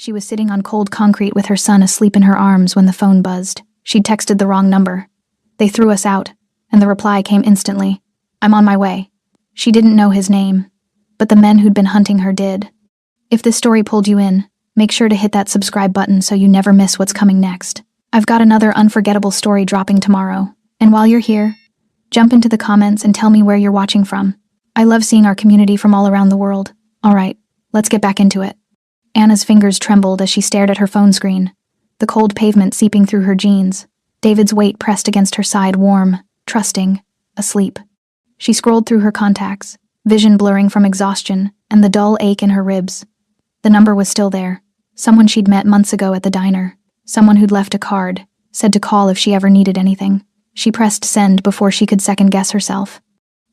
She was sitting on cold concrete with her son asleep in her arms when the phone buzzed. She'd texted the wrong number. They threw us out, and the reply came instantly. I'm on my way. She didn't know his name, but the men who'd been hunting her did. If this story pulled you in, make sure to hit that subscribe button so you never miss what's coming next. I've got another unforgettable story dropping tomorrow, and while you're here, jump into the comments and tell me where you're watching from. I love seeing our community from all around the world. All right, let's get back into it. Anna's fingers trembled as she stared at her phone screen, the cold pavement seeping through her jeans. David's weight pressed against her side, warm, trusting, asleep. She scrolled through her contacts, vision blurring from exhaustion and the dull ache in her ribs. The number was still there. Someone she'd met months ago at the diner. Someone who'd left a card, said to call if she ever needed anything. She pressed send before she could second-guess herself.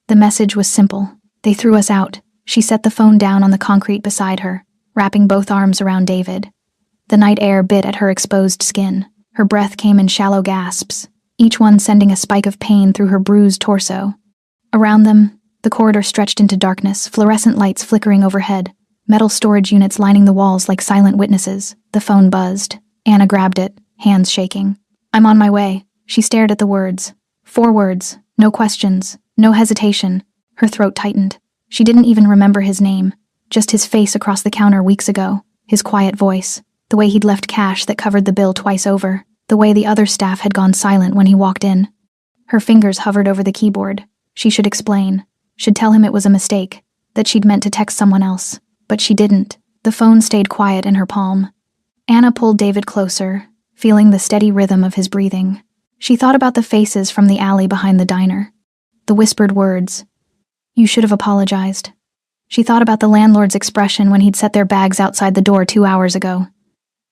The message was simple. They threw us out. She set the phone down on the concrete beside her, wrapping both arms around David. The night air bit at her exposed skin. Her breath came in shallow gasps, each one sending a spike of pain through her bruised torso. Around them, the corridor stretched into darkness, fluorescent lights flickering overhead, metal storage units lining the walls like silent witnesses. The phone buzzed. Anna grabbed it, hands shaking. I'm on my way. She stared at the words. 4 words, no questions, no hesitation. Her throat tightened. She didn't even remember his name, just his face across the counter weeks ago, his quiet voice, the way he'd left cash that covered the bill twice over, the way the other staff had gone silent when he walked in. Her fingers hovered over the keyboard. She should explain, should tell him it was a mistake, that she'd meant to text someone else, but she didn't. The phone stayed quiet in her palm. Anna pulled David closer, feeling the steady rhythm of his breathing. She thought about the faces from the alley behind the diner, the whispered words, "You should have apologized." She thought about the landlord's expression when he'd set their bags outside the door 2 hours ago.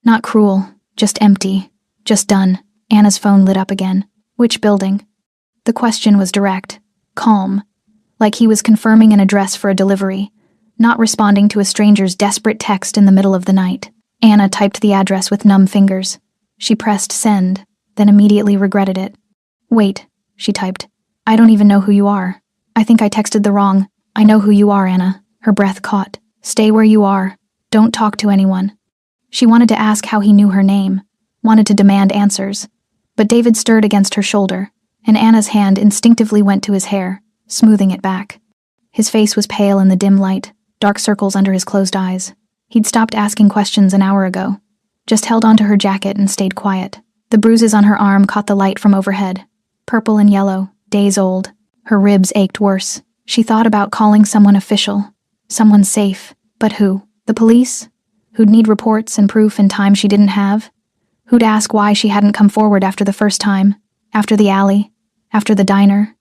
Not cruel, just empty, just done. Anna's phone lit up again. Which building? The question was direct, calm, like he was confirming an address for a delivery, not responding to a stranger's desperate text in the middle of the night. Anna typed the address with numb fingers. She pressed send, then immediately regretted it. Wait, she typed. I don't even know who you are. I think I texted the wrong. I know who you are, Anna. Her breath caught. Stay where you are. Don't talk to anyone. She wanted to ask how he knew her name, wanted to demand answers. But David stirred against her shoulder, and Anna's hand instinctively went to his hair, smoothing it back. His face was pale in the dim light, dark circles under his closed eyes. He'd stopped asking questions an hour ago, just held onto her jacket and stayed quiet. The bruises on her arm caught the light from overhead, purple and yellow, days old. Her ribs ached worse. She thought about calling someone official, someone safe. But who? The police? Who'd need reports and proof in time she didn't have? Who'd ask why she hadn't come forward after the first time, after the alley, after the diner?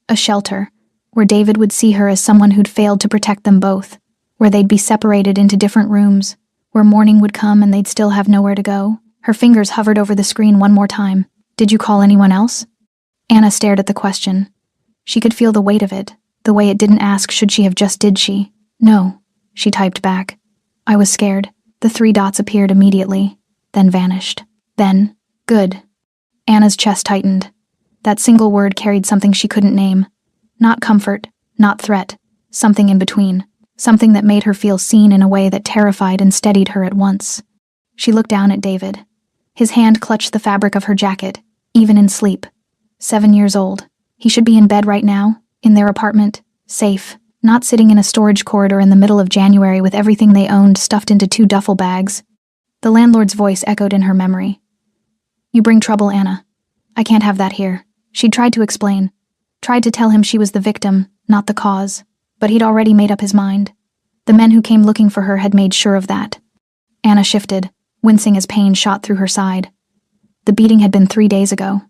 A shelter, where David would see her as someone who'd failed to protect them both, where they'd be separated into different rooms, where morning would come and they'd still have nowhere to go. Her fingers hovered over the screen one more time. Did you call anyone else? Anna stared at the question. She could feel the weight of it, the way it didn't ask should she have just did she. No, she typed back. I was scared. The 3 dots appeared immediately, then vanished. Then, good. Anna's chest tightened. That single word carried something she couldn't name. Not comfort, not threat, something in between. Something that made her feel seen in a way that terrified and steadied her at once. She looked down at David. His hand clutched the fabric of her jacket, even in sleep. 7 years old. He should be in bed right now, in their apartment, safe, not sitting in a storage corridor in the middle of January with everything they owned stuffed into 2 duffel bags. The landlord's voice echoed in her memory. You bring trouble, Anna. I can't have that here. She'd tried to explain, tried to tell him she was the victim, not the cause. But he'd already made up his mind. The men who came looking for her had made sure of that. Anna shifted, wincing as pain shot through her side. The beating had been 3 days ago.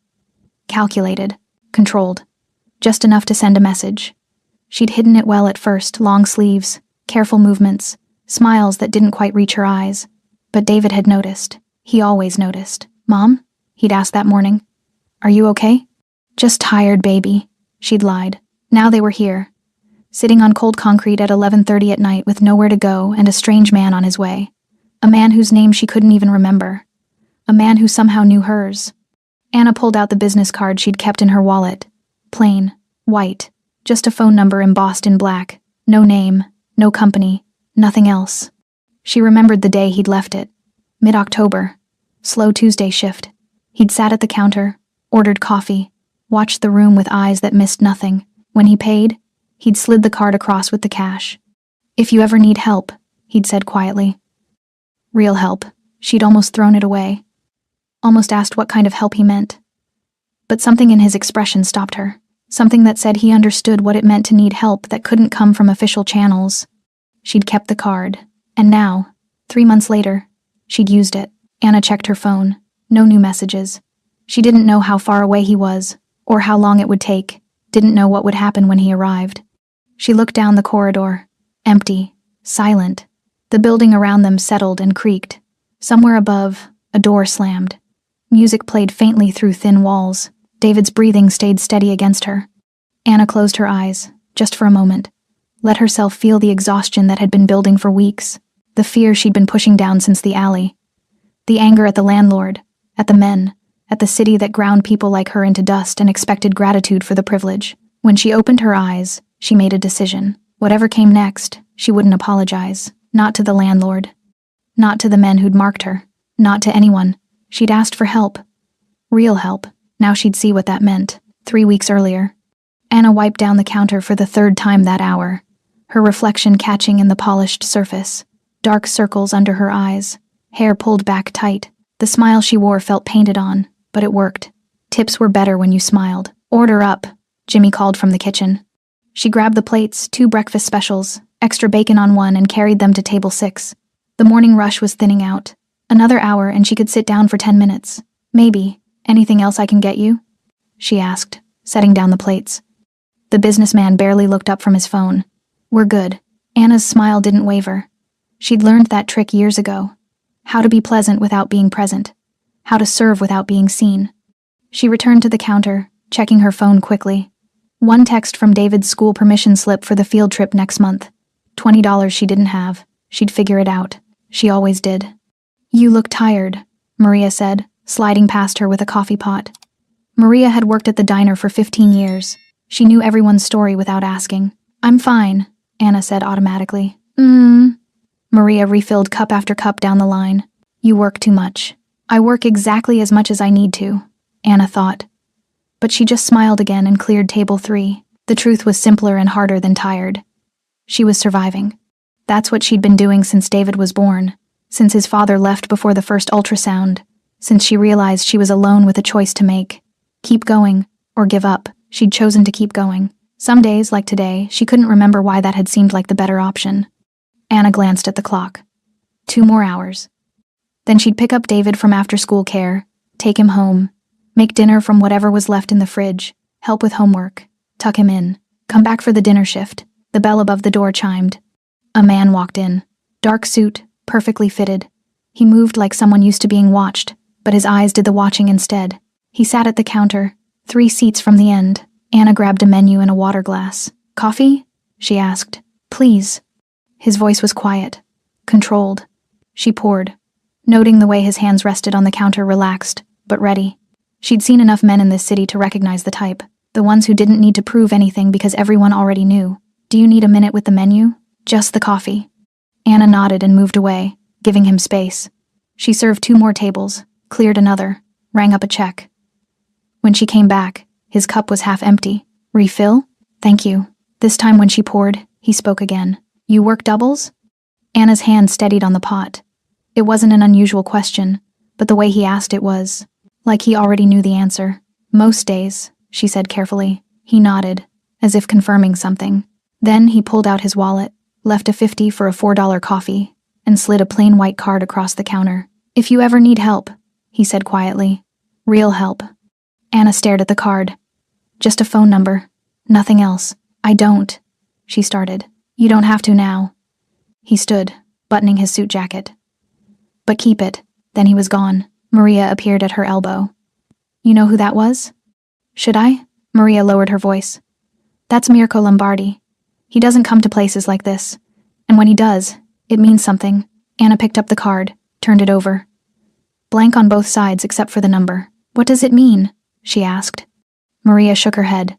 Calculated, controlled, just enough to send a message. She'd hidden it well at first, long sleeves, careful movements, smiles that didn't quite reach her eyes. But David had noticed. He always noticed. Mom? He'd asked that morning. Are you okay? Just tired, baby, she'd lied. Now they were here. Sitting on cold concrete at 11:30 at night with nowhere to go and a strange man on his way. A man whose name she couldn't even remember. A man who somehow knew hers. Anna pulled out the business card she'd kept in her wallet. Plain, white, just a phone number embossed in black. No name, no company, nothing else. She remembered the day he'd left it. Mid-October. Slow Tuesday shift. He'd sat at the counter, ordered coffee, watched the room with eyes that missed nothing. When he paid, he'd slid the card across with the cash. "If you ever need help," he'd said quietly. Real help. She'd almost thrown it away. Almost asked what kind of help he meant. But something in his expression stopped her. Something that said he understood what it meant to need help that couldn't come from official channels. She'd kept the card. And now, 3 months later, she'd used it. Anna checked her phone. No new messages. She didn't know how far away he was, or how long it would take. Didn't know what would happen when he arrived. She looked down the corridor. Empty. Silent. The building around them settled and creaked. Somewhere above, a door slammed. Music played faintly through thin walls. David's breathing stayed steady against her. Anna closed her eyes, just for a moment. Let herself feel the exhaustion that had been building for weeks. The fear she'd been pushing down since the alley. The anger at the landlord, at the men, at the city that ground people like her into dust and expected gratitude for the privilege. When she opened her eyes, she made a decision. Whatever came next, she wouldn't apologize. Not to the landlord. Not to the men who'd marked her. Not to anyone. She'd asked for help. Real help. Now she'd see what that meant. 3 weeks earlier. Anna wiped down the counter for the 3rd time that hour, her reflection catching in the polished surface. Dark circles under her eyes, hair pulled back tight. The smile she wore felt painted on, but it worked. Tips were better when you smiled. "Order up," Jimmy called from the kitchen. She grabbed the plates, 2 breakfast specials, extra bacon on one, and carried them to table 6. The morning rush was thinning out. Another hour and she could sit down for 10 minutes. "Maybe. Anything else I can get you?" she asked, setting down the plates. The businessman barely looked up from his phone. "We're good." Anna's smile didn't waver. She'd learned that trick years ago. How to be pleasant without being present. How to serve without being seen. She returned to the counter, checking her phone quickly. One text from David's school permission slip for the field trip next month. $20 she didn't have. She'd figure it out. She always did. "You look tired," Maria said, sliding past her with a coffee pot. Maria had worked at the diner for 15 years. She knew everyone's story without asking. "I'm fine," Anna said automatically. Maria refilled cup after cup down the line. "You work too much." "I work exactly as much as I need to," Anna thought. But she just smiled again and cleared table 3. The truth was simpler and harder than tired. She was surviving. That's what she'd been doing since David was born, since his father left before the first ultrasound, since she realized she was alone with a choice to make. Keep going, or give up. She'd chosen to keep going. Some days, like today, she couldn't remember why that had seemed like the better option. Anna glanced at the clock. 2 more hours. Then she'd pick up David from after-school care, take him home, make dinner from whatever was left in the fridge, help with homework, tuck him in, come back for the dinner shift. The bell above the door chimed. A man walked in. Dark suit, perfectly fitted. He moved like someone used to being watched, but his eyes did the watching instead. He sat at the counter, 3 seats from the end. Anna grabbed a menu and a water glass. "Coffee?" she asked. "Please." His voice was quiet, controlled. She poured, noting the way his hands rested on the counter, relaxed, but ready. She'd seen enough men in this city to recognize the type, the ones who didn't need to prove anything because everyone already knew. "Do you need a minute with the menu?" "Just the coffee." Anna nodded and moved away, giving him space. She served 2 more tables, cleared another, rang up a check. When she came back, his cup was half empty. "Refill?" "Thank you." This time when she poured, he spoke again. "You work doubles?" Anna's hand steadied on the pot. It wasn't an unusual question, but the way he asked it was, like he already knew the answer. "Most days," she said carefully. He nodded, as if confirming something. Then he pulled out his wallet, left a 50 for a $4 coffee, and slid a plain white card across the counter. "If you ever need help," he said quietly. "Real help." Anna stared at the card. "Just a phone number. Nothing else." "I don't," she started. "You don't have to now." He stood, buttoning his suit jacket. "But keep it." Then he was gone. Maria appeared at her elbow. "You know who that was?" "Should I?" Maria lowered her voice. "That's Mirko Lombardi. He doesn't come to places like this. And when he does, it means something." Anna picked up the card, turned it over. Blank on both sides except for the number. "What does it mean?" she asked. Maria shook her head.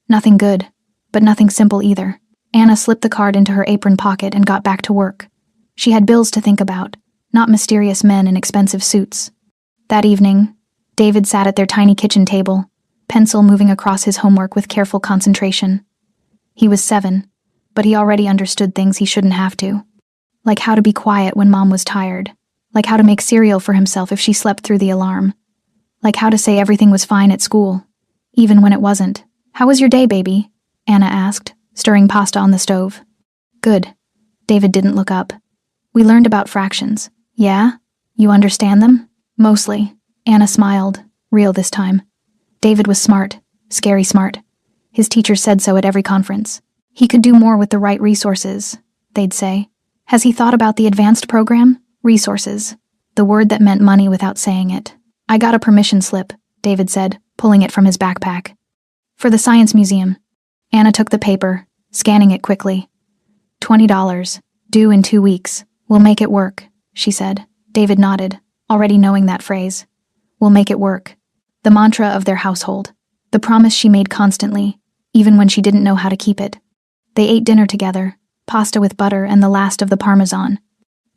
Nothing good, but nothing simple either. Anna slipped the card into her apron pocket and got back to work. She had bills to think about, not mysterious men in expensive suits. That evening, David sat at their tiny kitchen table, pencil moving across his homework with careful concentration. He was 7, but he already understood things he shouldn't have to. Like how to be quiet when Mom was tired. Like how to make cereal for himself if she slept through the alarm. Like how to say everything was fine at school, even when it wasn't. "How was your day, baby?" Anna asked, stirring pasta on the stove. "Good." David didn't look up. "We learned about fractions." "Yeah? You understand them?" "Mostly." Anna smiled, real this time. David was smart, scary smart. His teacher said so at every conference. He could do more with the right resources, they'd say. Has he thought about the advanced program? Resources. The word that meant money without saying it. "I got a permission slip," David said, pulling it from his backpack. "For the Science Museum." Anna took the paper, scanning it quickly. $20, due in 2 weeks. "We'll make it work," she said. David nodded, already knowing that phrase. "We'll make it work." The mantra of their household. The promise she made constantly, even when she didn't know how to keep it. They ate dinner together, pasta with butter and the last of the parmesan.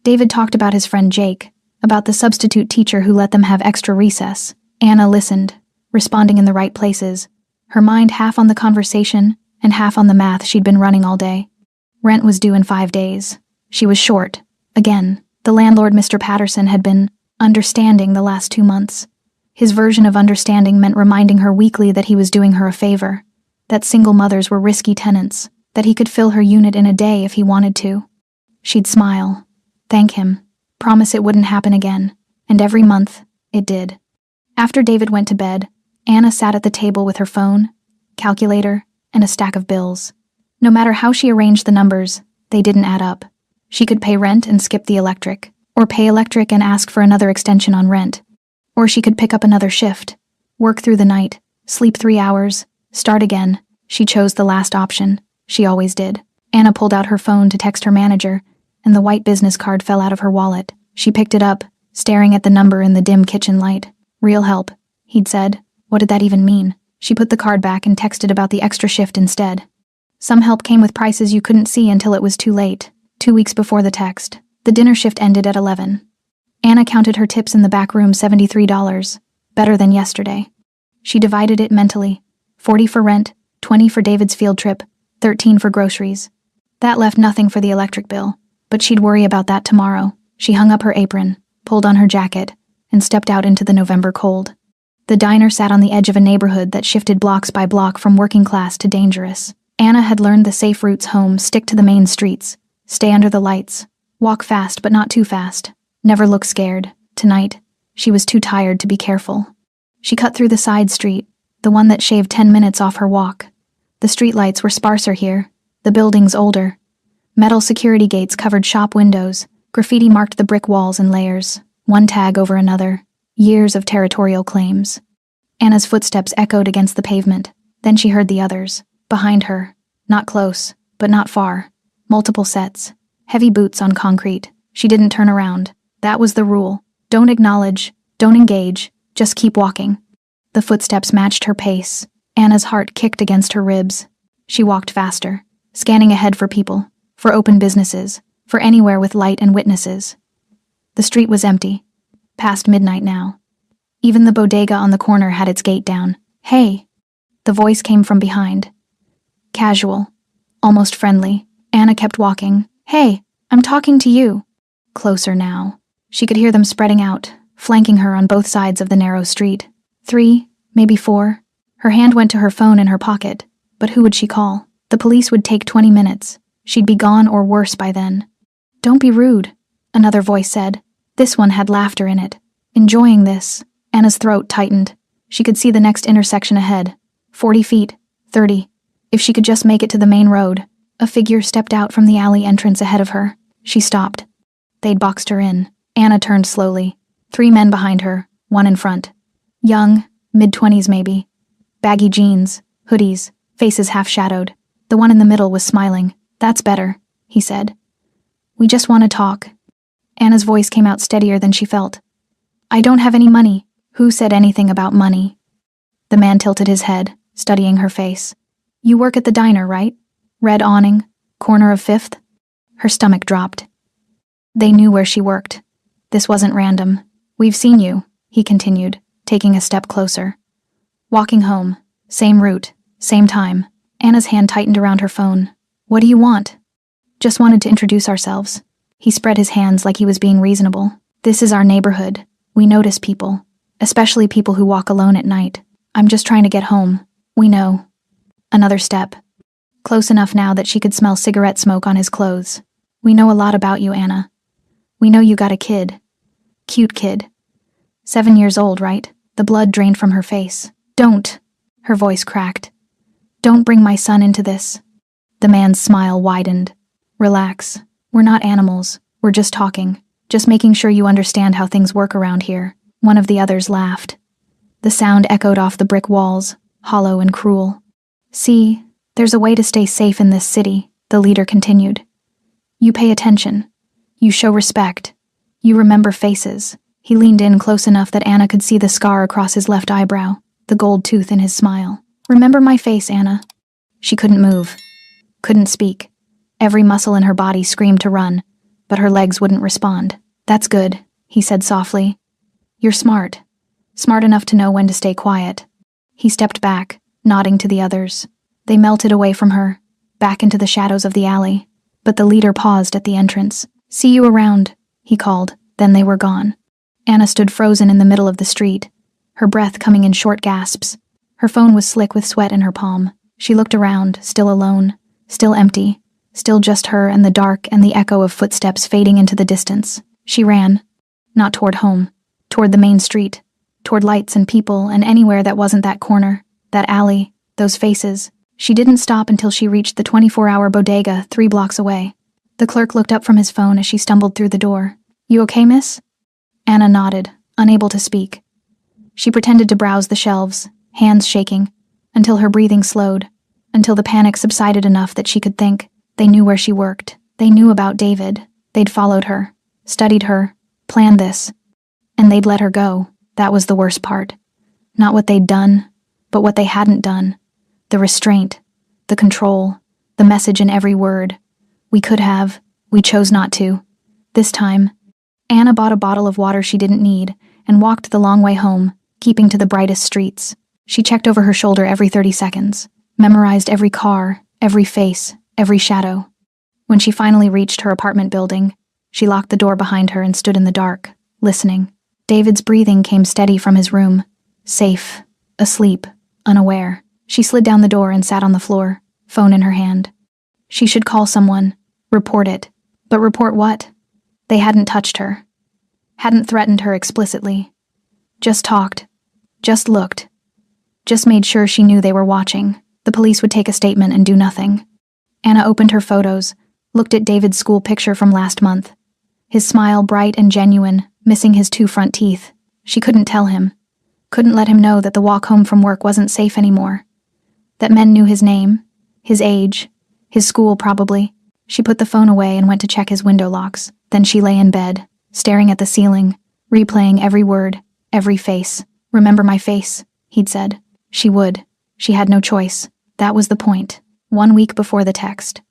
David talked about his friend Jake, about the substitute teacher who let them have extra recess. Anna listened, responding in the right places, her mind half on the conversation and half on the math she'd been running all day. Rent was due in 5 days. She was short. Again, the landlord, Mr. Patterson, had been understanding the last 2 months. His version of understanding meant reminding her weekly that he was doing her a favor, that single mothers were risky tenants, that he could fill her unit in a day if he wanted to. She'd smile, thank him, promise it wouldn't happen again, and every month, it did. After David went to bed, Anna sat at the table with her phone, calculator, and a stack of bills. No matter how she arranged the numbers, they didn't add up. She could pay rent and skip the electric, or pay electric and ask for another extension on rent. Or she could pick up another shift, work through the night, sleep 3 hours, start again. She chose the last option. She always did. Anna pulled out her phone to text her manager, and the white business card fell out of her wallet. She picked it up, staring at the number in the dim kitchen light. "Real help," he'd said. What did that even mean? She put the card back and texted about the extra shift instead. Some help came with prices you couldn't see until it was too late. 2 weeks before the text. The dinner shift ended at 11. Anna counted her tips in the back room, $73, better than yesterday. She divided it mentally, 40 for rent, 20 for David's field trip, 13 for groceries. That left nothing for the electric bill, but she'd worry about that tomorrow. She hung up her apron, pulled on her jacket, and stepped out into the November cold. The diner sat on the edge of a neighborhood that shifted blocks by block from working class to dangerous. Anna had learned the safe routes home: stick to the main streets, stay under the lights, walk fast but not too fast. Never look scared. Tonight, she was too tired to be careful. She cut through the side street, the one that shaved 10 minutes off her walk. The streetlights were sparser here, the buildings older. Metal security gates covered shop windows, graffiti marked the brick walls in layers, one tag over another, years of territorial claims. Anna's footsteps echoed against the pavement, then she heard the others, behind her, not close, but not far. Multiple sets, heavy boots on concrete. She didn't turn around. That was the rule. Don't acknowledge, don't engage, just keep walking. The footsteps matched her pace. Anna's heart kicked against her ribs. She walked faster, scanning ahead for people, for open businesses, for anywhere with light and witnesses. The street was empty, past midnight now. Even the bodega on the corner had its gate down. "Hey!" The voice came from behind. Casual, almost friendly. Anna kept walking. "Hey, I'm talking to you." Closer now. She could hear them spreading out, flanking her on both sides of the narrow street. 3, maybe 4. Her hand went to her phone in her pocket, but who would she call? The police would take 20 minutes. She'd be gone or worse by then. "Don't be rude," another voice said. This one had laughter in it. Enjoying this. Anna's throat tightened. She could see the next intersection ahead. 40 feet, 30. If she could just make it to the main road. A figure stepped out from the alley entrance ahead of her. She stopped. They'd boxed her in. Anna turned slowly. 3 men behind her, 1 in front. Young, mid-20s maybe. Baggy jeans, hoodies, faces half-shadowed. The one in the middle was smiling. "That's better," he said. "We just want to talk." Anna's voice came out steadier than she felt. "I don't have any money." "Who said anything about money?" The man tilted his head, studying her face. "You work at the diner, right? Red awning, corner of 5th?" Her stomach dropped. They knew where she worked. This wasn't random. We've seen you, he continued, taking a step closer. Walking home. Same route. Same time. Anna's hand tightened around her phone. What do you want? Just wanted to introduce ourselves. He spread his hands like he was being reasonable. This is our neighborhood. We notice people. Especially people who walk alone at night. I'm just trying to get home. We know. Another step. Close enough now that she could smell cigarette smoke on his clothes. We know a lot about you, Anna. We know you got a kid. Cute kid. 7 years old, right? The blood drained from her face. Don't. Her voice cracked. Don't bring my son into this. The man's smile widened. Relax. We're not animals. We're just talking. Just making sure you understand how things work around here. One of the others laughed. The sound echoed off the brick walls, hollow and cruel. See, there's a way to stay safe in this city, the leader continued. You pay attention. You show respect. You remember faces. He leaned in close enough that Anna could see the scar across his left eyebrow, the gold tooth in his smile. Remember my face, Anna. She couldn't move. Couldn't speak. Every muscle in her body screamed to run, but her legs wouldn't respond. That's good, he said softly. You're smart. Smart enough to know when to stay quiet. He stepped back, nodding to the others. They melted away from her, back into the shadows of the alley, but the leader paused at the entrance. See you around, he called. Then they were gone. Anna stood frozen in the middle of the street, her breath coming in short gasps. Her phone was slick with sweat in her palm. She looked around, still alone, still empty, still just her and the dark and the echo of footsteps fading into the distance. She ran, not toward home, toward the main street, toward lights and people and anywhere that wasn't that corner, that alley, those faces. She didn't stop until she reached the 24-hour bodega 3 blocks away. The clerk looked up from his phone as she stumbled through the door. You okay, miss? Anna nodded, unable to speak. She pretended to browse the shelves, hands shaking, until her breathing slowed, until the panic subsided enough that she could think. They knew where she worked. They knew about David. They'd followed her, studied her, planned this. And they'd let her go. That was the worst part. Not what they'd done, but what they hadn't done. The restraint, the control, the message in every word. We could have. We chose not to. This time, Anna bought a bottle of water she didn't need and walked the long way home, keeping to the brightest streets. She checked over her shoulder every 30 seconds, memorized every car, every face, every shadow. When she finally reached her apartment building, she locked the door behind her and stood in the dark, listening. David's breathing came steady from his room. Safe, asleep, unaware. She slid down the door and sat on the floor, phone in her hand. She should call someone, report it. But report what? They hadn't touched her. Hadn't threatened her explicitly. Just talked. Just looked. Just made sure she knew they were watching. The police would take a statement and do nothing. Anna opened her photos, looked at David's school picture from last month. His smile bright and genuine, missing his 2 front teeth. She couldn't tell him. Couldn't let him know that the walk home from work wasn't safe anymore. That men knew his name, his age, his school probably. She put the phone away and went to check his window locks. Then she lay in bed, staring at the ceiling, replaying every word, every face. Remember my face, he'd said. She would. She had no choice. That was the point. 1 week before the text.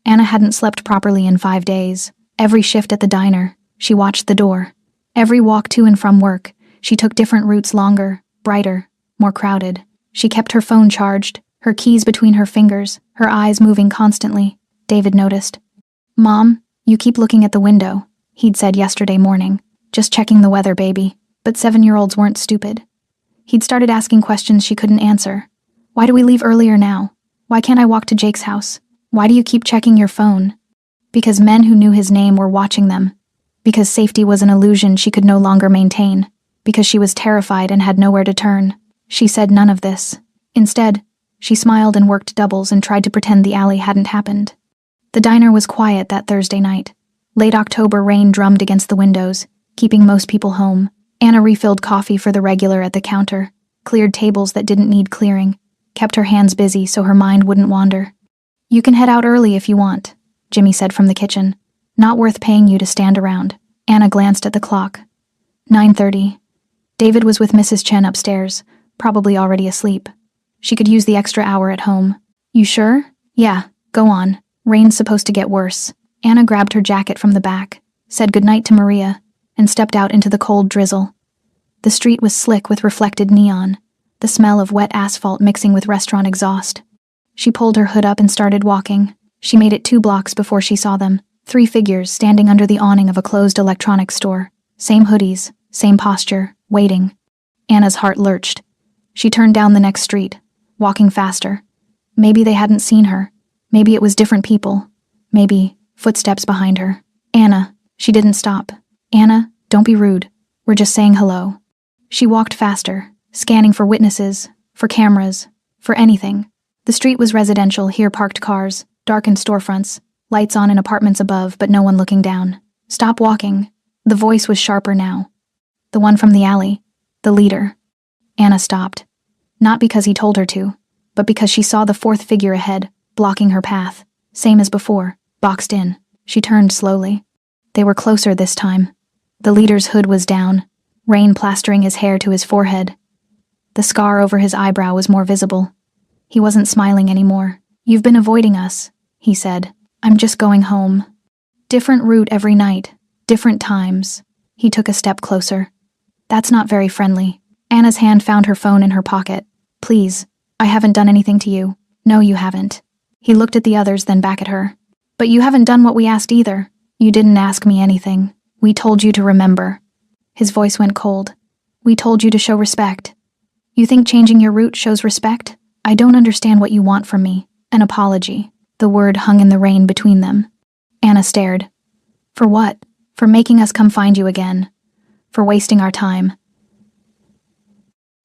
Anna hadn't slept properly in 5 days. Every shift at the diner, she watched the door. Every walk to and from work, she took different routes longer, brighter, more crowded. She kept her phone charged, her keys between her fingers, her eyes moving constantly. David noticed. Mom, you keep looking at the window, he'd said yesterday morning. Just checking the weather, baby. But 7-year-olds weren't stupid. He'd started asking questions she couldn't answer. Why do we leave earlier now? Why can't I walk to Jake's house? Why do you keep checking your phone? Because men who knew his name were watching them. Because safety was an illusion she could no longer maintain. Because she was terrified and had nowhere to turn. She said none of this. Instead, she smiled and worked doubles and tried to pretend the alley hadn't happened. The diner was quiet that Thursday night. Late October rain drummed against the windows, keeping most people home. Anna refilled coffee for the regular at the counter, cleared tables that didn't need clearing, kept her hands busy so her mind wouldn't wander. You can head out early if you want, Jimmy said from the kitchen. Not worth paying you to stand around. Anna glanced at the clock. 9:30. David was with Mrs. Chen upstairs, probably already asleep. She could use the extra hour at home. You sure? Yeah, go on. Rain's supposed to get worse. Anna grabbed her jacket from the back, said goodnight to Maria, and stepped out into the cold drizzle. The street was slick with reflected neon, the smell of wet asphalt mixing with restaurant exhaust. She pulled her hood up and started walking. She made it 2 blocks before she saw them. 3 figures standing under the awning of a closed electronics store. Same hoodies, same posture, waiting. Anna's heart lurched. She turned down the next street, walking faster. Maybe they hadn't seen her. Maybe it was different people. Maybe footsteps behind her. Anna. She didn't stop. Anna, don't be rude. We're just saying hello. She walked faster, scanning for witnesses, for cameras, for anything. The street was residential, here parked cars, darkened storefronts, lights on in apartments above, but no one looking down. Stop walking. The voice was sharper now. The one from the alley. The leader. Anna stopped. Not because he told her to, but because she saw the 4th figure ahead, blocking her path. Same as before, boxed in. She turned slowly. They were closer this time. The leader's hood was down, rain plastering his hair to his forehead. The scar over his eyebrow was more visible. He wasn't smiling anymore. You've been avoiding us, he said. I'm just going home. Different route every night, different times. He took a step closer. That's not very friendly. Anna's hand found her phone in her pocket. Please, I haven't done anything to you. No, you haven't. He looked at the others, then back at her. But you haven't done what we asked either. You didn't ask me anything. We told you to remember. His voice went cold. We told you to show respect. You think changing your route shows respect? I don't understand what you want from me. An apology. The word hung in the rain between them. Anna stared. For what? For making us come find you again. For wasting our time.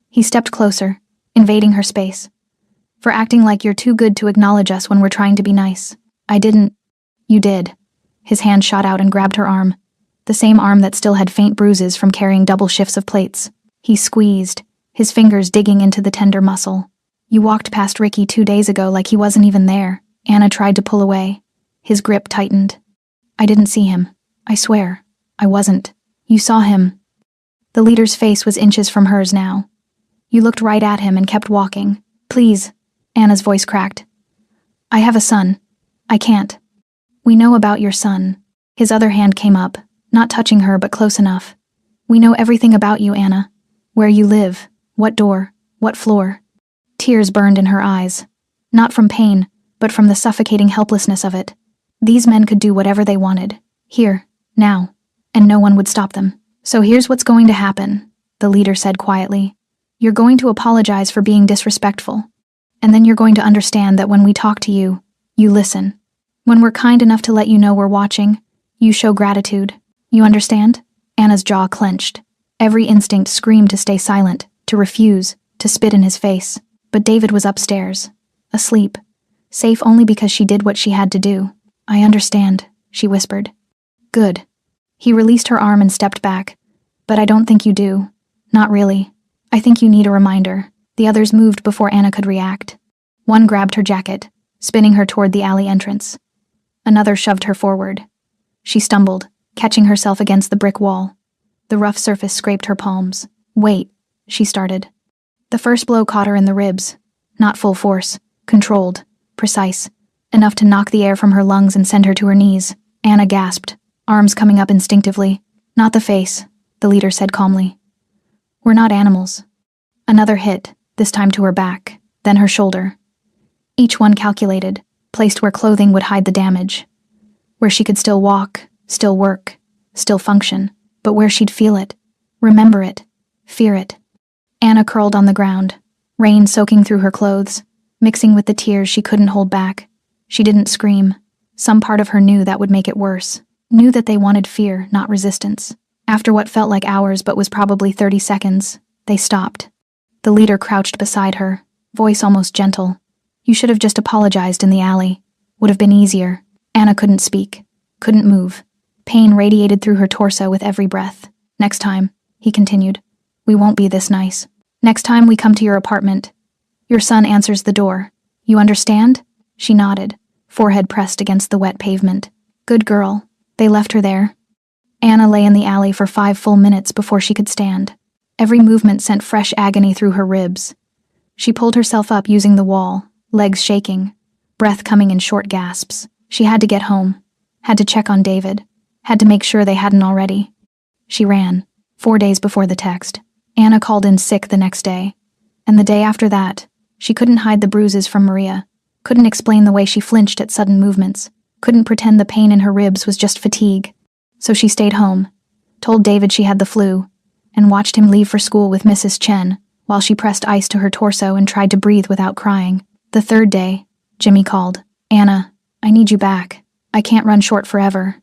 He stepped closer, invading her space. For acting like you're too good to acknowledge us when we're trying to be nice. I didn't. You did. His hand shot out and grabbed her arm. The same arm that still had faint bruises from carrying double shifts of plates. He squeezed, his fingers digging into the tender muscle. You walked past Ricky 2 days ago like he wasn't even there. Anna tried to pull away. His grip tightened. I didn't see him. I swear. I wasn't. You saw him. The leader's face was inches from hers now. You looked right at him and kept walking. Please. Anna's voice cracked. I have a son. I can't. We know about your son. His other hand came up, not touching her but close enough. We know everything about you, Anna. Where you live, what door, what floor. Tears burned in her eyes. Not from pain, but from the suffocating helplessness of it. These men could do whatever they wanted. Here, now. And no one would stop them. So here's what's going to happen, the leader said quietly. You're going to apologize for being disrespectful. And then you're going to understand that when we talk to you, you listen. When we're kind enough to let you know we're watching, you show gratitude. You understand? Anna's jaw clenched. Every instinct screamed to stay silent, to refuse, to spit in his face. But David was upstairs, asleep, safe only because she did what she had to do. I understand, she whispered. Good. He released her arm and stepped back. But I don't think you do. Not really. I think you need a reminder. The others moved before Anna could react. One grabbed her jacket, spinning her toward the alley entrance. Another shoved her forward. She stumbled, catching herself against the brick wall. The rough surface scraped her palms. Wait, she started. The first blow caught her in the ribs. Not full force, controlled, precise, enough to knock the air from her lungs and send her to her knees. Anna gasped, arms coming up instinctively. Not the face, the leader said calmly. We're not animals. Another hit, this time to her back, then her shoulder. Each one calculated, placed where clothing would hide the damage. Where she could still walk, still work, still function, but where she'd feel it, remember it, fear it. Anna curled on the ground, rain soaking through her clothes, mixing with the tears she couldn't hold back. She didn't scream. Some part of her knew that would make it worse, knew that they wanted fear, not resistance. After what felt like hours but was probably 30 seconds, they stopped. The leader crouched beside her, voice almost gentle. You should have just apologized in the alley. Would have been easier. Anna couldn't speak, couldn't move. Pain radiated through her torso with every breath. Next time, he continued, we won't be this nice. Next time we come to your apartment. Your son answers the door. You understand? She nodded, forehead pressed against the wet pavement. Good girl. They left her there. Anna lay in the alley for 5 full minutes before she could stand. Every movement sent fresh agony through her ribs. She pulled herself up using the wall, legs shaking, breath coming in short gasps. She had to get home, had to check on David, had to make sure they hadn't already. She ran. 4 days before the text. Anna called in sick the next day. And the day after that, she couldn't hide the bruises from Maria, couldn't explain the way she flinched at sudden movements, couldn't pretend the pain in her ribs was just fatigue. So she stayed home, told David she had the flu, and watched him leave for school with Mrs. Chen, while she pressed ice to her torso and tried to breathe without crying. The third day, Jimmy called. Anna, I need you back. I can't run short forever.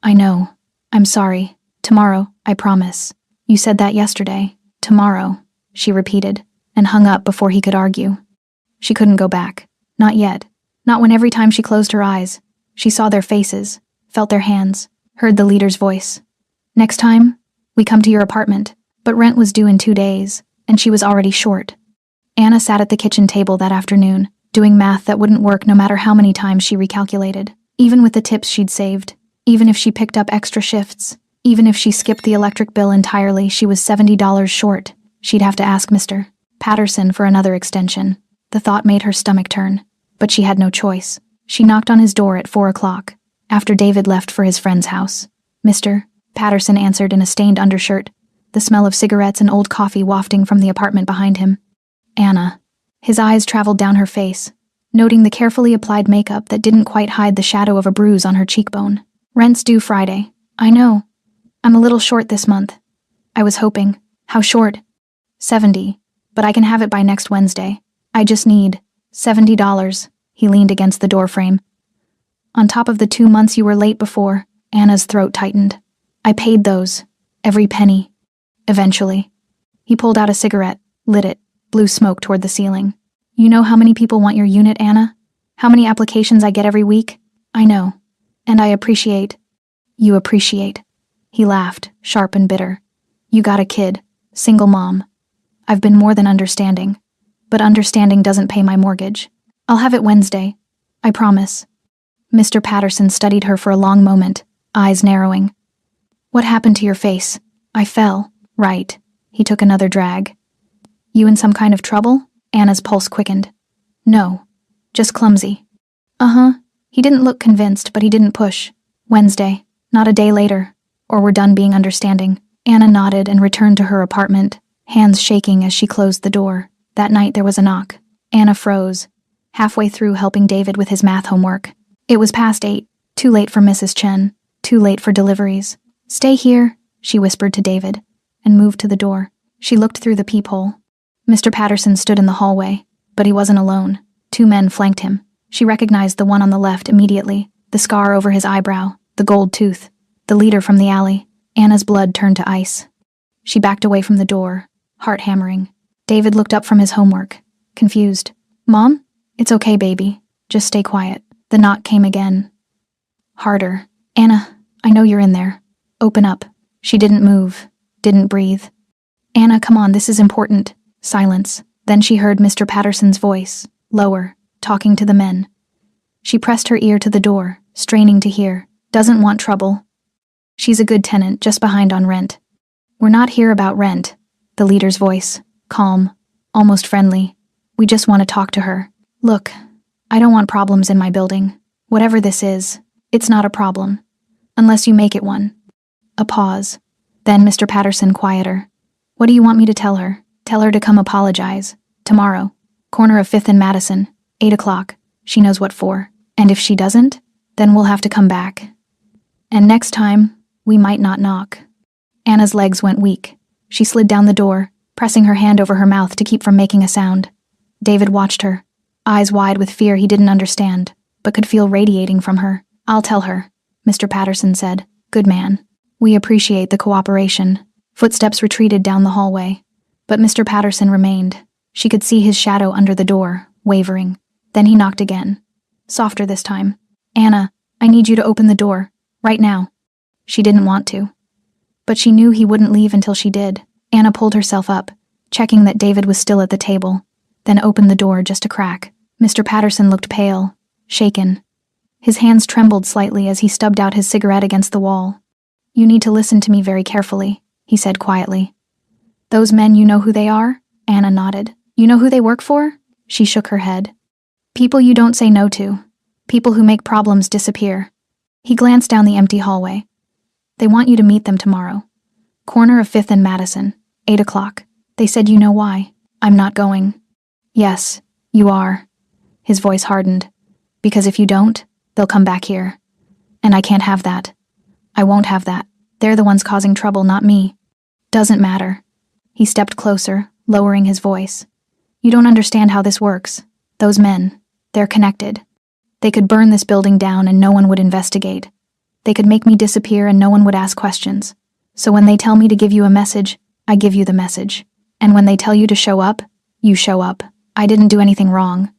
I know. I'm sorry. Tomorrow, I promise. You said that yesterday. Tomorrow, she repeated, and hung up before he could argue. She couldn't go back. Not yet. Not when every time she closed her eyes, she saw their faces, felt their hands, heard the leader's voice. Next time, we come to your apartment, but rent was due in 2 days, and she was already short. Anna sat at the kitchen table that afternoon, doing math that wouldn't work no matter how many times she recalculated, even with the tips she'd saved, even if she picked up extra shifts, even if she skipped the electric bill entirely, she was $70 short. She'd have to ask Mr. Patterson for another extension. The thought made her stomach turn, but she had no choice. She knocked on his door at 4 o'clock, after David left for his friend's house. Mr. Patterson answered in a stained undershirt, the smell of cigarettes and old coffee wafting from the apartment behind him. Anna. His eyes traveled down her face, noting the carefully applied makeup that didn't quite hide the shadow of a bruise on her cheekbone. Rent's due Friday. I know. I'm a little short this month. I was hoping. How short? 70. But I can have it by next Wednesday. I just need $70. He leaned against the doorframe. On top of the 2 months you were late before, Anna's throat tightened. I paid those. Every penny. Eventually. He pulled out a cigarette, lit it, blew smoke toward the ceiling. You know how many people want your unit, Anna? How many applications I get every week? I know. And I appreciate. You appreciate. He laughed, sharp and bitter. You got a kid. Single mom. I've been more than understanding. But understanding doesn't pay my mortgage. I'll have it Wednesday. I promise. Mr. Patterson studied her for a long moment, eyes narrowing. What happened to your face? I fell. Right. He took another drag. You in some kind of trouble? Anna's pulse quickened. No. Just clumsy. Uh-huh. He didn't look convinced, but he didn't push. Wednesday. Not a day later. Or we're done being understanding. Anna nodded and returned to her apartment, hands shaking as she closed the door. That night there was a knock. Anna froze, halfway through helping David with his math homework. It was past 8, too late for Mrs. Chen, too late for deliveries. Stay here, she whispered to David, and moved to the door. She looked through the peephole. Mr. Patterson stood in the hallway, but he wasn't alone. 2 men flanked him. She recognized the one on the left immediately, the scar over his eyebrow, the gold tooth. The leader from the alley. Anna's blood turned to ice. She backed away from the door, heart hammering. David looked up from his homework, confused. Mom? It's okay, baby. Just stay quiet. The knock came again. Harder. Anna, I know you're in there. Open up. She didn't move, didn't breathe. Anna, come on, this is important. Silence. Then she heard Mr. Patterson's voice, lower, talking to the men. She pressed her ear to the door, straining to hear. Doesn't want trouble. She's a good tenant, just behind on rent. We're not here about rent. The leader's voice, calm, almost friendly. We just want to talk to her. Look, I don't want problems in my building. Whatever this is, it's not a problem. Unless you make it one. A pause. Then Mr. Patterson quieter. What do you want me to tell her? Tell her to come apologize. Tomorrow. Corner of 5th and Madison. 8 o'clock. She knows what for. And if she doesn't, then we'll have to come back. And next time, we might not knock. Anna's legs went weak. She slid down the door, pressing her hand over her mouth to keep from making a sound. David watched her, eyes wide with fear he didn't understand, but could feel radiating from her. I'll tell her, Mr. Patterson said. Good man. We appreciate the cooperation. Footsteps retreated down the hallway, but Mr. Patterson remained. She could see his shadow under the door, wavering. Then he knocked again. Softer this time. Anna, I need you to open the door. Right now. She didn't want to. But she knew he wouldn't leave until she did. Anna pulled herself up, checking that David was still at the table, then opened the door just a crack. Mr. Patterson looked pale, shaken. His hands trembled slightly as he stubbed out his cigarette against the wall. You need to listen to me very carefully, he said quietly. Those men, you know who they are? Anna nodded. You know who they work for? She shook her head. People you don't say no to. People who make problems disappear. He glanced down the empty hallway. They want you to meet them tomorrow. Corner of 5th and Madison, 8 o'clock. They said you know why. I'm not going. Yes, you are. His voice hardened. Because if you don't, they'll come back here. And I can't have that. I won't have that. They're the ones causing trouble, not me. Doesn't matter. He stepped closer, lowering his voice. You don't understand how this works. Those men, they're connected. They could burn this building down and no one would investigate. They could make me disappear and no one would ask questions. So when they tell me to give you a message, I give you the message. And when they tell you to show up, you show up. I didn't do anything wrong.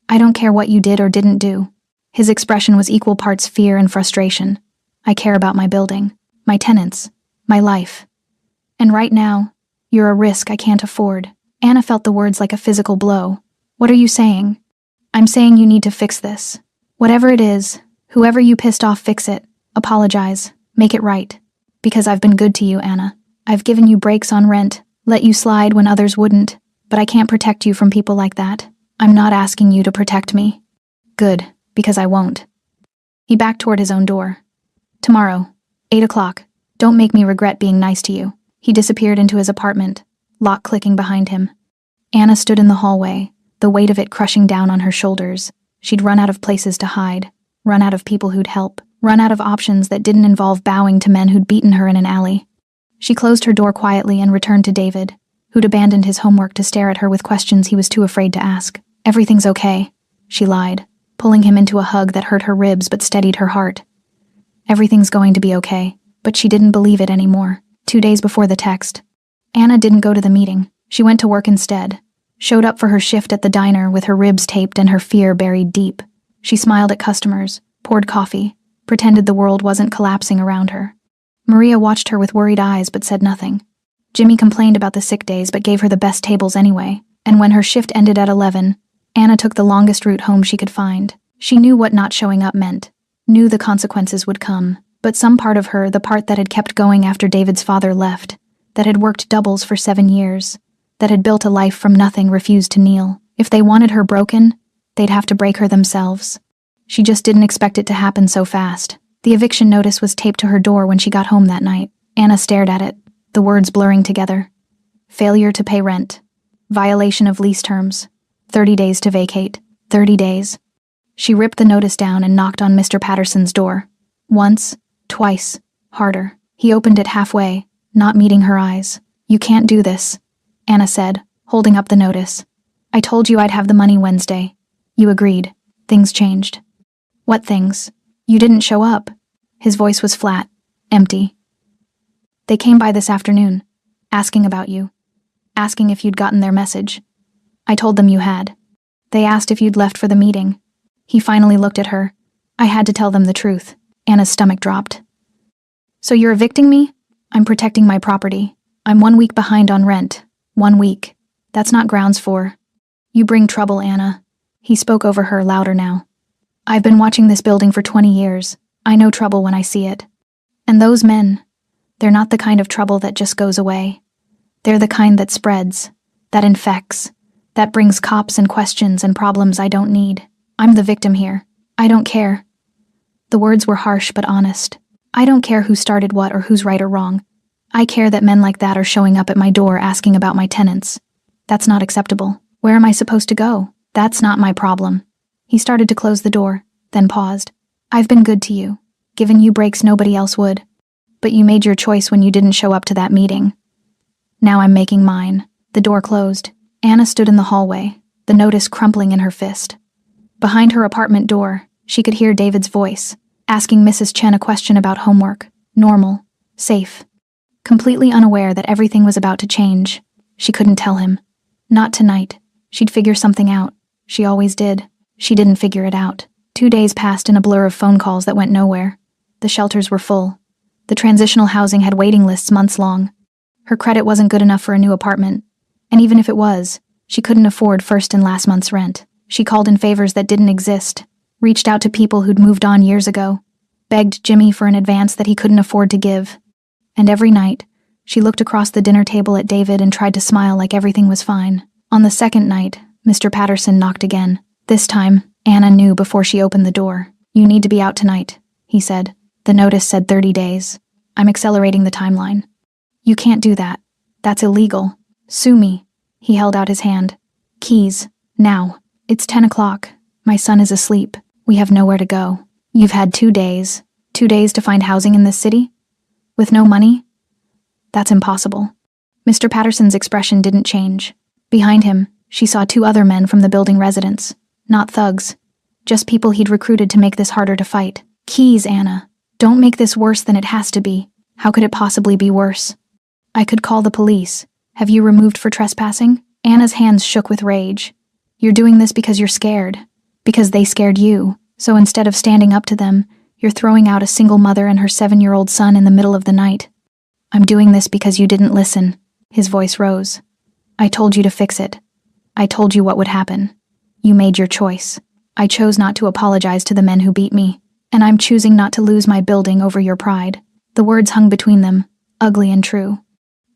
I don't care what you did or didn't do. His expression was equal parts fear and frustration. I care about my building, my tenants, my life. And right now, you're a risk I can't afford. Anna felt the words like a physical blow. What are you saying? I'm saying you need to fix this. Whatever it is, whoever you pissed off, fix it. Apologize. Make it right. Because I've been good to you, Anna. I've given you breaks on rent, let you slide when others wouldn't, but I can't protect you from people like that. I'm not asking you to protect me. Good, because I won't. He backed toward his own door. Tomorrow, 8 o'clock. Don't make me regret being nice to you. He disappeared into his apartment, lock clicking behind him. Anna stood in the hallway, the weight of it crushing down on her shoulders. She'd run out of places to hide, run out of people who'd help, run out of options that didn't involve bowing to men who'd beaten her in an alley. She closed her door quietly and returned to David, who'd abandoned his homework to stare at her with questions he was too afraid to ask. Everything's okay, she lied, pulling him into a hug that hurt her ribs but steadied her heart. Everything's going to be okay, but she didn't believe it anymore. 2 days before the text, Anna didn't go to the meeting. She went to work instead, showed up for her shift at the diner with her ribs taped and her fear buried deep. She smiled at customers, poured coffee, pretended the world wasn't collapsing around her. Maria watched her with worried eyes but said nothing. Jimmy complained about the sick days but gave her the best tables anyway, and when her shift ended at 11, Anna took the longest route home she could find. She knew what not showing up meant, knew the consequences would come, but some part of her, the part that had kept going after David's father left, that had worked doubles for 7 years, that had built a life from nothing, refused to kneel. If they wanted her broken, they'd have to break her themselves. She just didn't expect it to happen so fast. The eviction notice was taped to her door when she got home that night. Anna stared at it, the words blurring together. Failure to pay rent. Violation of lease terms. 30 days to vacate. 30 days. She ripped the notice down and knocked on Mr. Patterson's door. Once, twice, harder. He opened it halfway, not meeting her eyes. You can't do this, Anna said, holding up the notice. I told you I'd have the money Wednesday. You agreed. Things changed. What things? You didn't show up. His voice was flat, empty. They came by this afternoon, asking about you, asking if you'd gotten their message. I told them you had. They asked if you'd left for the meeting. He finally looked at her. I had to tell them the truth. Anna's stomach dropped. So you're evicting me? I'm protecting my property. I'm 1 week behind on rent. 1 week. That's not grounds for. You bring trouble, Anna. He spoke over her, louder now. I've been watching this building for 20 years. I know trouble when I see it. And those men, they're not the kind of trouble that just goes away. They're the kind that spreads, that infects, that brings cops and questions and problems I don't need. I'm the victim here. I don't care. The words were harsh but honest. I don't care who started what or who's right or wrong. I care that men like that are showing up at my door asking about my tenants. That's not acceptable. Where am I supposed to go? That's not my problem. He started to close the door, then paused. I've been good to you, given you breaks nobody else would. But you made your choice when you didn't show up to that meeting. Now I'm making mine. The door closed. Anna stood in the hallway, the notice crumpling in her fist. Behind her apartment door, she could hear David's voice, asking Mrs. Chen a question about homework. Normal. Safe. Completely unaware that everything was about to change. She couldn't tell him. Not tonight. She'd figure something out. She always did. She didn't figure it out. 2 days passed in a blur of phone calls that went nowhere. The shelters were full. The transitional housing had waiting lists months long. Her credit wasn't good enough for a new apartment. And even if it was, she couldn't afford first and last month's rent. She called in favors that didn't exist, reached out to people who'd moved on years ago, begged Jimmy for an advance that he couldn't afford to give. And every night, she looked across the dinner table at David and tried to smile like everything was fine. On the second night, Mr. Patterson knocked again. This time, Anna knew before she opened the door. You need to be out tonight, he said. The notice said 30 days. I'm accelerating the timeline. You can't do that. That's illegal. Sue me. He held out his hand. Keys. Now. It's 10 o'clock. My son is asleep. We have nowhere to go. You've had 2 days. 2 days to find housing in this city? With no money? That's impossible. Mr. Patterson's expression didn't change. Behind him, she saw 2 other men from the building residence. Not thugs. Just people he'd recruited to make this harder to fight. Keys, Anna. Don't make this worse than it has to be. How could it possibly be worse? I could call the police. Have you removed for trespassing? Anna's hands shook with rage. You're doing this because you're scared. Because they scared you. So instead of standing up to them, you're throwing out a single mother and her 7-year-old son in the middle of the night. I'm doing this because you didn't listen. His voice rose. I told you to fix it. I told you what would happen. You made your choice. I chose not to apologize to the men who beat me, and I'm choosing not to lose my building over your pride. The words hung between them, ugly and true.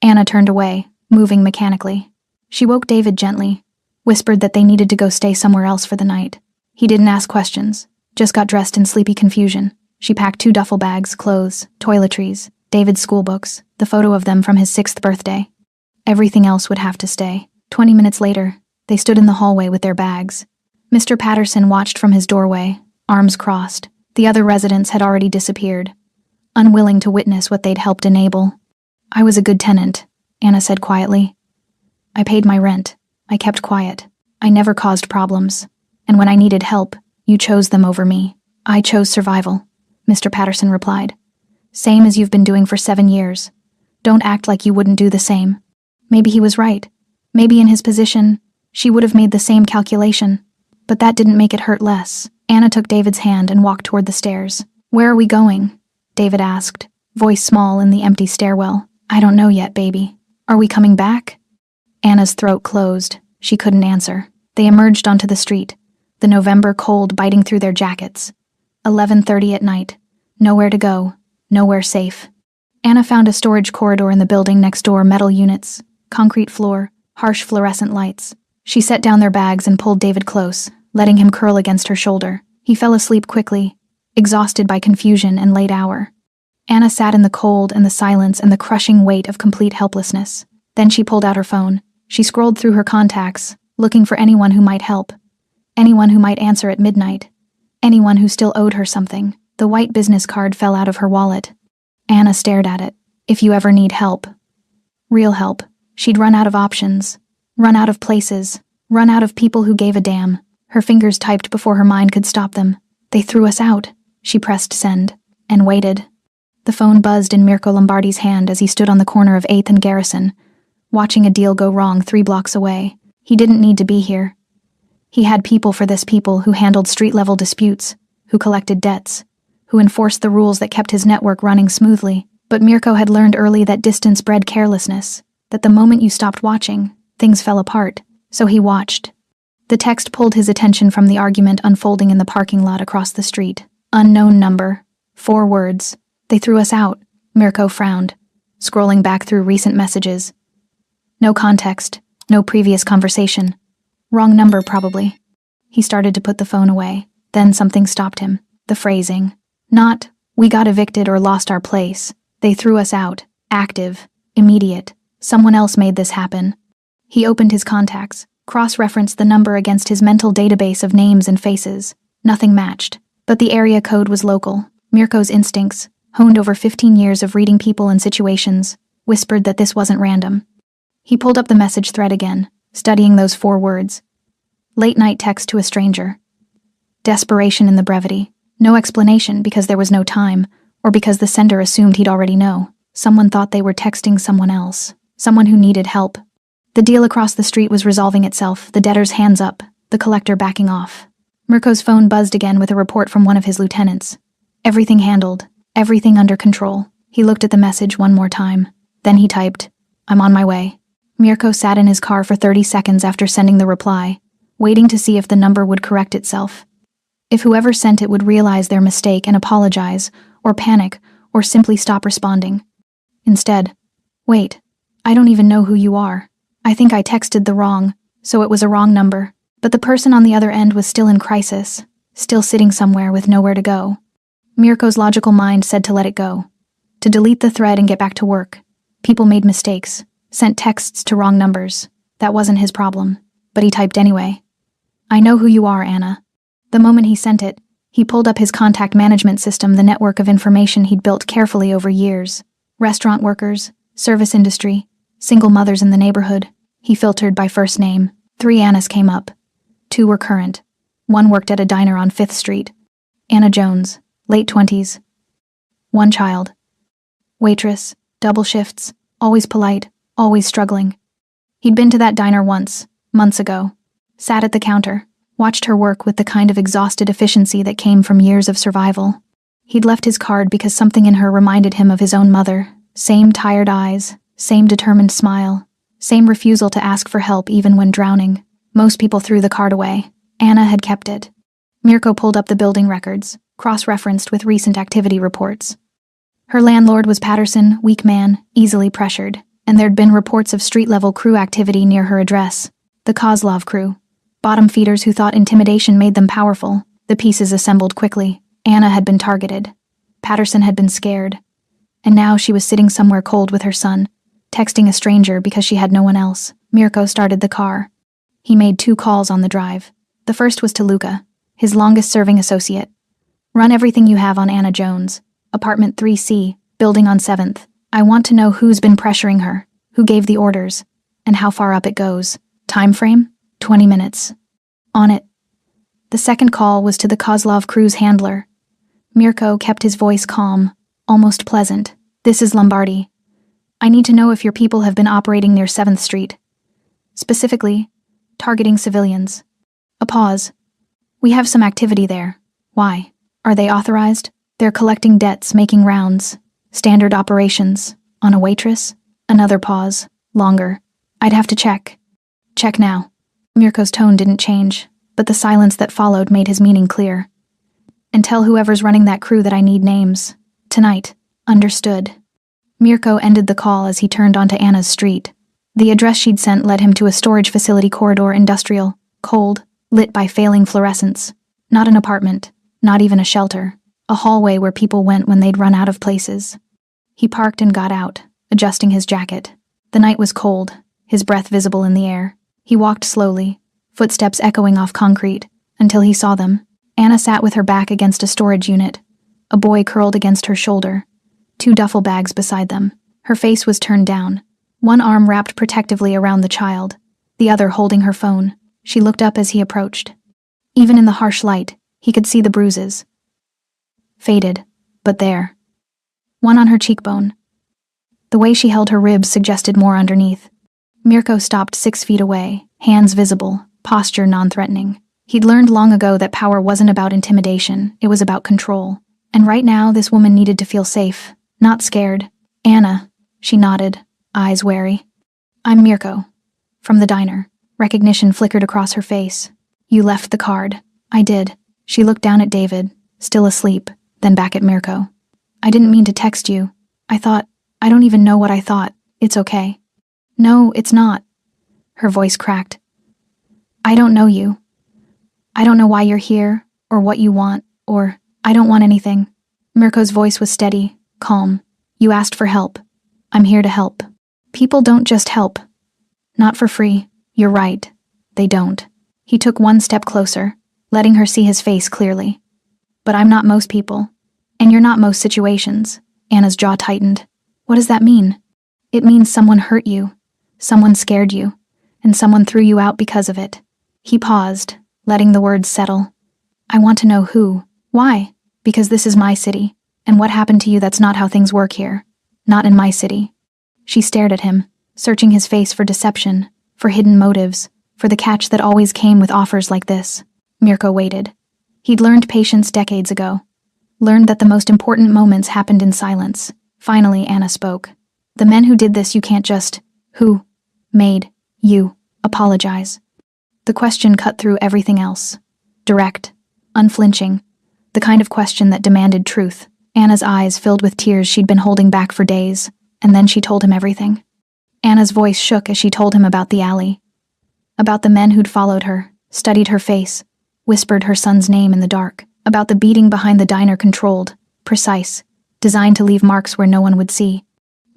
Anna turned away, moving mechanically. She woke David gently, whispered that they needed to go stay somewhere else for the night. He didn't ask questions, just got dressed in sleepy confusion. She packed 2 duffel bags, clothes, toiletries, David's school books, the photo of them from his 6th birthday. Everything else would have to stay. 20 minutes later, they stood in the hallway with their bags. Mr. Patterson watched from his doorway, arms crossed. The other residents had already disappeared, unwilling to witness what they'd helped enable. I was a good tenant, Anna said quietly. I paid my rent. I kept quiet. I never caused problems. And when I needed help, you chose them over me. I chose survival, Mr. Patterson replied. Same as you've been doing for 7 years. Don't act like you wouldn't do the same. Maybe he was right. Maybe in his position, she would have made the same calculation. But that didn't make it hurt less. Anna took David's hand and walked toward the stairs. Where are we going? David asked, voice small in the empty stairwell. I don't know yet, baby. Are we coming back? Anna's throat closed. She couldn't answer. They emerged onto the street, the November cold biting through their jackets. 11:30 at night. Nowhere to go. Nowhere safe. Anna found a storage corridor in the building next door, metal units, concrete floor, harsh fluorescent lights. She set down their bags and pulled David close, letting him curl against her shoulder. He fell asleep quickly, exhausted by confusion and late hour. Anna sat in the cold and the silence and the crushing weight of complete helplessness. Then she pulled out her phone. She scrolled through her contacts, looking for anyone who might help. Anyone who might answer at midnight. Anyone who still owed her something. The white business card fell out of her wallet. Anna stared at it. If you ever need help. Real help. She'd run out of options. Run out of places. Run out of people who gave a damn. Her fingers typed before her mind could stop them. They threw us out. She pressed send. And waited. The phone buzzed in Mirko Lombardi's hand as he stood on the corner of 8th and Garrison, watching a deal go wrong 3 blocks away. He didn't need to be here. He had people for this, people who handled street-level disputes, who collected debts, who enforced the rules that kept his network running smoothly. But Mirko had learned early that distance bred carelessness, that the moment you stopped watching, things fell apart. So he watched. The text pulled his attention from the argument unfolding in the parking lot across the street. Unknown number. 4 words. They threw us out. Mirko frowned, scrolling back through recent messages. No context. No previous conversation. Wrong number, probably. He started to put the phone away. Then something stopped him. The phrasing. Not, we got evicted or lost our place. They threw us out. Active. Immediate. Someone else made this happen. He opened his contacts, cross-referenced the number against his mental database of names and faces. Nothing matched. But the area code was local. Mirko's instincts, honed over 15 years of reading people and situations, whispered that this wasn't random. He pulled up the message thread again, studying those 4 words. Late-night text to a stranger. Desperation in the brevity. No explanation because there was no time, or because the sender assumed he'd already know. Someone thought they were texting someone else. Someone who needed help. The deal across the street was resolving itself, the debtor's hands up, the collector backing off. Mirko's phone buzzed again with a report from one of his lieutenants. Everything handled. Everything under control. He looked at the message one more time. Then he typed, I'm on my way. Mirko sat in his car for 30 seconds after sending the reply, waiting to see if the number would correct itself. If whoever sent it would realize their mistake and apologize, or panic, or simply stop responding. Instead, wait, I don't even know who you are. I think I texted the wrong, so it was a wrong number. But the person on the other end was still in crisis, still sitting somewhere with nowhere to go. Mirko's logical mind said to let it go, to delete the thread and get back to work. People made mistakes, sent texts to wrong numbers. That wasn't his problem, but he typed anyway. I know who you are, Anna. The moment he sent it, he pulled up his contact management system, the network of information he'd built carefully over years. Restaurant workers, service industry, single mothers in the neighborhood. He filtered by first name. 3 Annas came up. 2 were current. 1 worked at a diner on 5th Street. Anna Jones, late 20s. 1 child. Waitress, double shifts, always polite, always struggling. He'd been to that diner once, months ago. Sat at the counter, watched her work with the kind of exhausted efficiency that came from years of survival. He'd left his card because something in her reminded him of his own mother. Same tired eyes, same determined smile, same refusal to ask for help even when drowning. Most people threw the card away. Anna had kept it. Mirko pulled up the building records, cross-referenced with recent activity reports. Her landlord was Patterson, weak man, easily pressured, and there'd been reports of street-level crew activity near her address. The Kozlov crew. Bottom feeders who thought intimidation made them powerful. The pieces assembled quickly. Anna had been targeted. Patterson had been scared. And now she was sitting somewhere cold with her son, texting a stranger because she had no one else. Mirko started the car. He made 2 calls on the drive. The first was to Luca, his longest-serving associate. Run everything you have on Anna Jones. Apartment 3C, building on 7th. I want to know who's been pressuring her, who gave the orders, and how far up it goes. Time frame? 20 minutes. On it. The second call was to the Kozlov crew's handler. Mirko kept his voice calm, almost pleasant. This is Lombardi. I need to know if your people have been operating near 7th Street. Specifically, targeting civilians. A pause. We have some activity there. Why? Are they authorized? They're collecting debts, making rounds. Standard operations. On a waitress? Another pause. Longer. I'd have to check. Check now. Mirko's tone didn't change, but the silence that followed made his meaning clear. And tell whoever's running that crew that I need names. Tonight. Understood. Mirko ended the call as he turned onto Anna's street. The address she'd sent led him to a storage facility corridor, industrial, cold, lit by failing fluorescents. Not an apartment, not even a shelter. A hallway where people went when they'd run out of places. He parked and got out, adjusting his jacket. The night was cold, his breath visible in the air. He walked slowly, footsteps echoing off concrete, until he saw them. Anna sat with her back against a storage unit. A boy curled against her shoulder. 2 duffel bags beside them. Her face was turned down, one arm wrapped protectively around the child, the other holding her phone. She looked up as he approached. Even in the harsh light, he could see the bruises. Faded, but there. One on her cheekbone. The way she held her ribs suggested more underneath. Mirko stopped 6 feet away, hands visible, posture non-threatening. He'd learned long ago that power wasn't about intimidation, it was about control. And right now, this woman needed to feel safe, not scared. Anna, she nodded, eyes wary. I'm Mirko. From the diner. Recognition flickered across her face. You left the card. I did. She looked down at David, still asleep, then back at Mirko. I didn't mean to text you. I don't even know what I thought. It's okay. No, it's not. Her voice cracked. I don't know you. I don't know why you're here, or what you want, or I don't want anything. Mirko's voice was steady, calm. You asked for help. I'm here to help. People don't just help. Not for free. You're right. They don't. He took 1 step closer, letting her see his face clearly. But I'm not most people. And you're not most situations. Anna's jaw tightened. What does that mean? It means someone hurt you. Someone scared you. And someone threw you out because of it. He paused, letting the words settle. I want to know who. Why? Because this is my city. And what happened to you, that's not how things work here. Not in my city. She stared at him, searching his face for deception, for hidden motives, for the catch that always came with offers like this. Mirko waited. He'd learned patience decades ago. Learned that the most important moments happened in silence. Finally, Anna spoke. The men who did this, you can't just... Who made you apologize? The question cut through everything else. Direct, unflinching, the kind of question that demanded truth. Anna's eyes filled with tears she'd been holding back for days, and then she told him everything. Anna's voice shook as she told him about the alley. About the men who'd followed her, studied her face, whispered her son's name in the dark. About the beating behind the diner, controlled, precise, designed to leave marks where no one would see.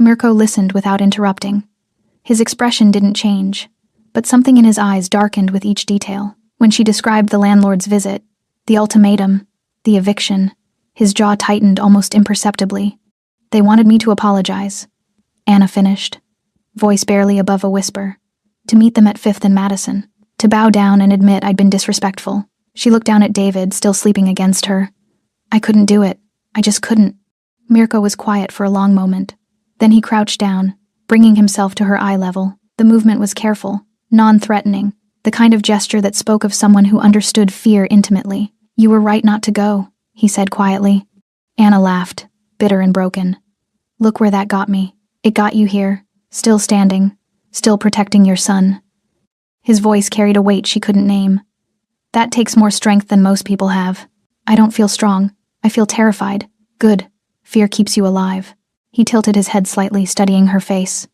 Mirko listened without interrupting. His expression didn't change, but something in his eyes darkened with each detail. When she described the landlord's visit, the ultimatum, the eviction, his jaw tightened almost imperceptibly. They wanted me to apologize, Anna finished, voice barely above a whisper. To meet them at 5th and Madison. To bow down and admit I'd been disrespectful. She looked down at David, still sleeping against her. I couldn't do it. I just couldn't. Mirko was quiet for a long moment. Then he crouched down, bringing himself to her eye level. The movement was careful, non-threatening, the kind of gesture that spoke of someone who understood fear intimately. You were right not to go, he said quietly. Anna laughed, bitter and broken. Look where that got me. It got you here, still standing, still protecting your son. His voice carried a weight she couldn't name. That takes more strength than most people have. I don't feel strong. I feel terrified. Good. Fear keeps you alive. He tilted his head slightly, studying her face.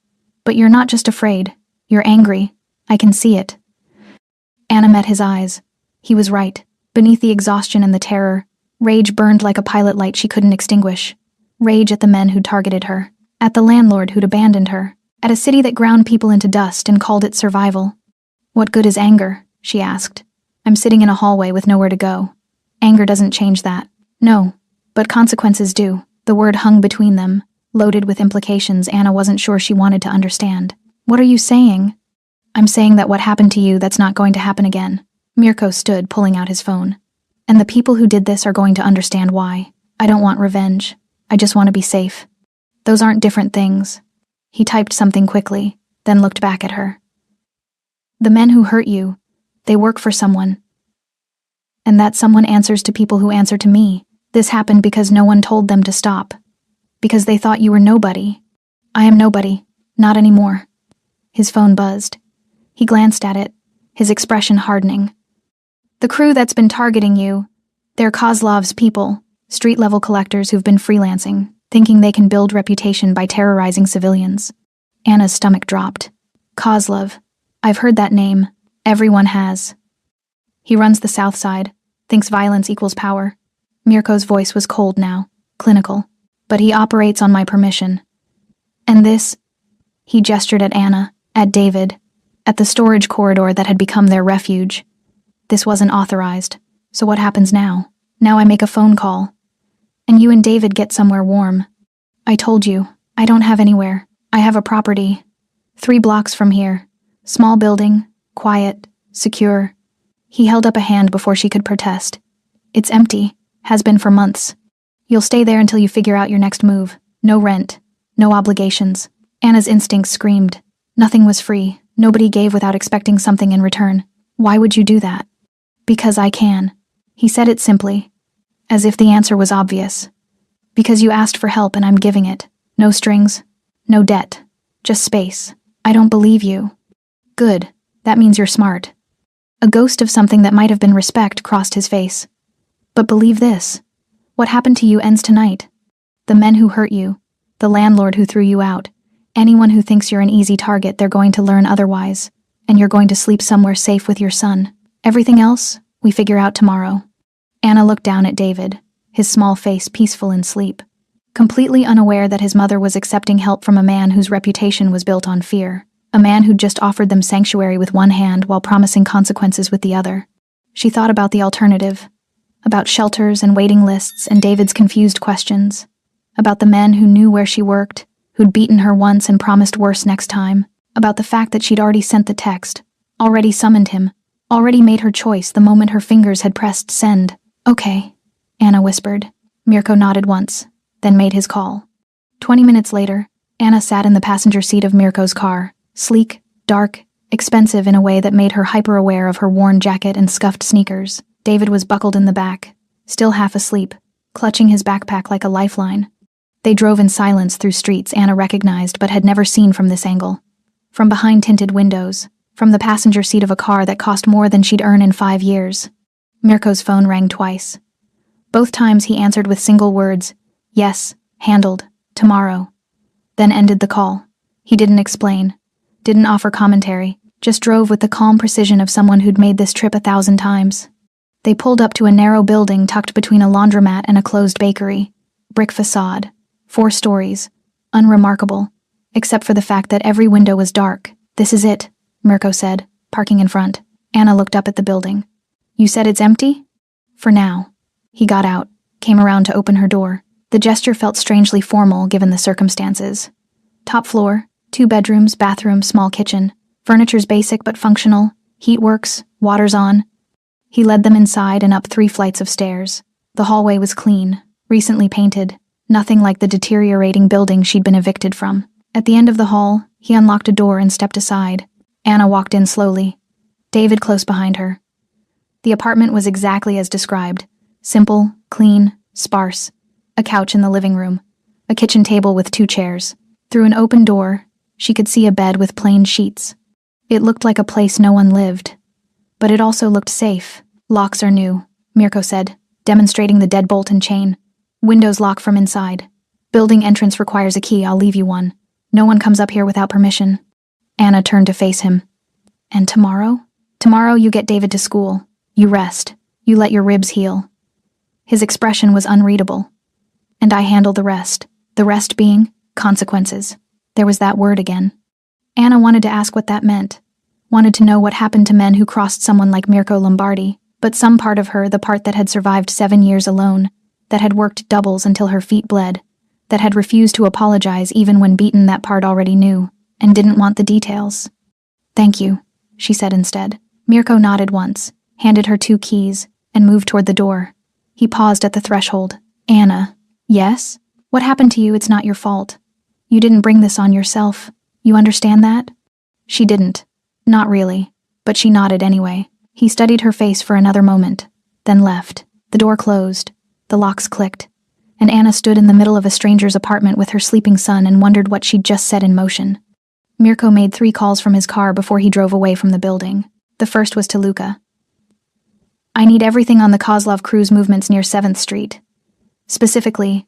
But you're not just afraid. You're angry. I can see it. Anna met his eyes. He was right. Beneath the exhaustion and the terror, rage burned like a pilot light she couldn't extinguish. Rage at the men who'd targeted her. At the landlord who'd abandoned her. At a city that ground people into dust and called it survival. What good is anger? She asked. I'm sitting in a hallway with nowhere to go. Anger doesn't change that. No, but consequences do. The word hung between them, loaded with implications Anna wasn't sure she wanted to understand. What are you saying? I'm saying that what happened to you, that's not going to happen again. Mirko stood, pulling out his phone. And the people who did this are going to understand why. I don't want revenge. I just want to be safe. Those aren't different things. He typed something quickly, then looked back at her. The men who hurt you, they work for someone. And that someone answers to people who answer to me. This happened because no one told them to stop. Because they thought you were nobody. I am nobody. Not anymore. His phone buzzed. He glanced at it, his expression hardening. The crew that's been targeting you, they're Kozlov's people, street-level collectors who've been freelancing, thinking they can build reputation by terrorizing civilians. Anna's stomach dropped. Kozlov. I've heard that name. Everyone has. He runs the South Side, thinks violence equals power. Mirko's voice was cold now, clinical. But he operates on my permission. And this, he gestured at Anna, at David, at the storage corridor that had become their refuge. This wasn't authorized. So what happens now? Now I make a phone call. And you and David get somewhere warm. I told you, I don't have anywhere. I have a property. 3 blocks from here. Small building, quiet, secure. He held up a hand before she could protest. It's empty. Has been for months. You'll stay there until you figure out your next move. No rent. No obligations. Anna's instincts screamed. Nothing was free. Nobody gave without expecting something in return. Why would you do that? Because I can. He said it simply, as if the answer was obvious. Because you asked for help and I'm giving it. No strings. No debt. Just space. I don't believe you. Good. That means you're smart. A ghost of something that might have been respect crossed his face. But believe this. What happened to you ends tonight. The men who hurt you, the landlord who threw you out, anyone who thinks you're an easy target, they're going to learn otherwise, and you're going to sleep somewhere safe with your son. Everything else, we figure out tomorrow. Anna looked down at David, his small face peaceful in sleep, completely unaware that his mother was accepting help from a man whose reputation was built on fear, a man who'd just offered them sanctuary with one hand while promising consequences with the other. She thought about the alternative, about shelters and waiting lists and David's confused questions, about the men who knew where she worked, who'd beaten her once and promised worse next time, about the fact that she'd already sent the text, already summoned him, already made her choice the moment her fingers had pressed send. Okay, Anna whispered. Mirko nodded once, then made his call. 20 minutes later, Anna sat in the passenger seat of Mirko's car, sleek, dark, expensive in a way that made her hyper-aware of her worn jacket and scuffed sneakers. David was buckled in the back, still half asleep, clutching his backpack like a lifeline. They drove in silence through streets Anna recognized but had never seen from this angle. From behind tinted windows, from the passenger seat of a car that cost more than she'd earn in 5 years. Mirko's phone rang twice. Both times he answered with single words, yes, handled, tomorrow. Then ended the call. He didn't explain, didn't offer commentary, just drove with the calm precision of someone who'd made this trip 1,000 times. They pulled up to a narrow building tucked between a laundromat and a closed bakery. Brick facade, 4 stories, unremarkable, except for the fact that every window was dark. "This is it," Mirko said, parking in front. Anna looked up at the building. "You said it's empty?" "For now." He got out, came around to open her door. The gesture felt strangely formal given the circumstances. Top floor, 2 bedrooms, bathroom, small kitchen. Furniture's basic but functional. Heat works, water's on. He led them inside and up 3 flights of stairs. The hallway was clean, recently painted, nothing like the deteriorating building she'd been evicted from. At the end of the hall, he unlocked a door and stepped aside. Anna walked in slowly, David close behind her. The apartment was exactly as described. Simple, clean, sparse. A couch in the living room. A kitchen table with 2 chairs. Through an open door, she could see a bed with plain sheets. It looked like a place no one lived. But it also looked safe. "Locks are new," Mirko said, demonstrating the deadbolt and chain. "Windows lock from inside. Building entrance requires a key, I'll leave you one. No one comes up here without permission." Anna turned to face him. "And tomorrow?" "Tomorrow you get David to school. You rest. You let your ribs heal." His expression was unreadable. "And I handle the rest. The rest being consequences." There was that word again. Anna wanted to ask what that meant. Wanted to know what happened to men who crossed someone like Mirko Lombardi, but some part of her, the part that had survived 7 years alone, that had worked doubles until her feet bled, that had refused to apologize even when beaten, that part already knew, and didn't want the details. "Thank you," she said instead. Mirko nodded once, handed her 2 keys, and moved toward the door. He paused at the threshold. "Anna." "Yes? What happened to you? It's not your fault. You didn't bring this on yourself. You understand that?" She didn't. Not really. But she nodded anyway. He studied her face for another moment, then left. The door closed. The locks clicked. And Anna stood in the middle of a stranger's apartment with her sleeping son and wondered what she'd just set in motion. Mirko made 3 calls from his car before he drove away from the building. The first was to Luca. "I need everything on the Kozlov cruise movements near 7th Street. Specifically,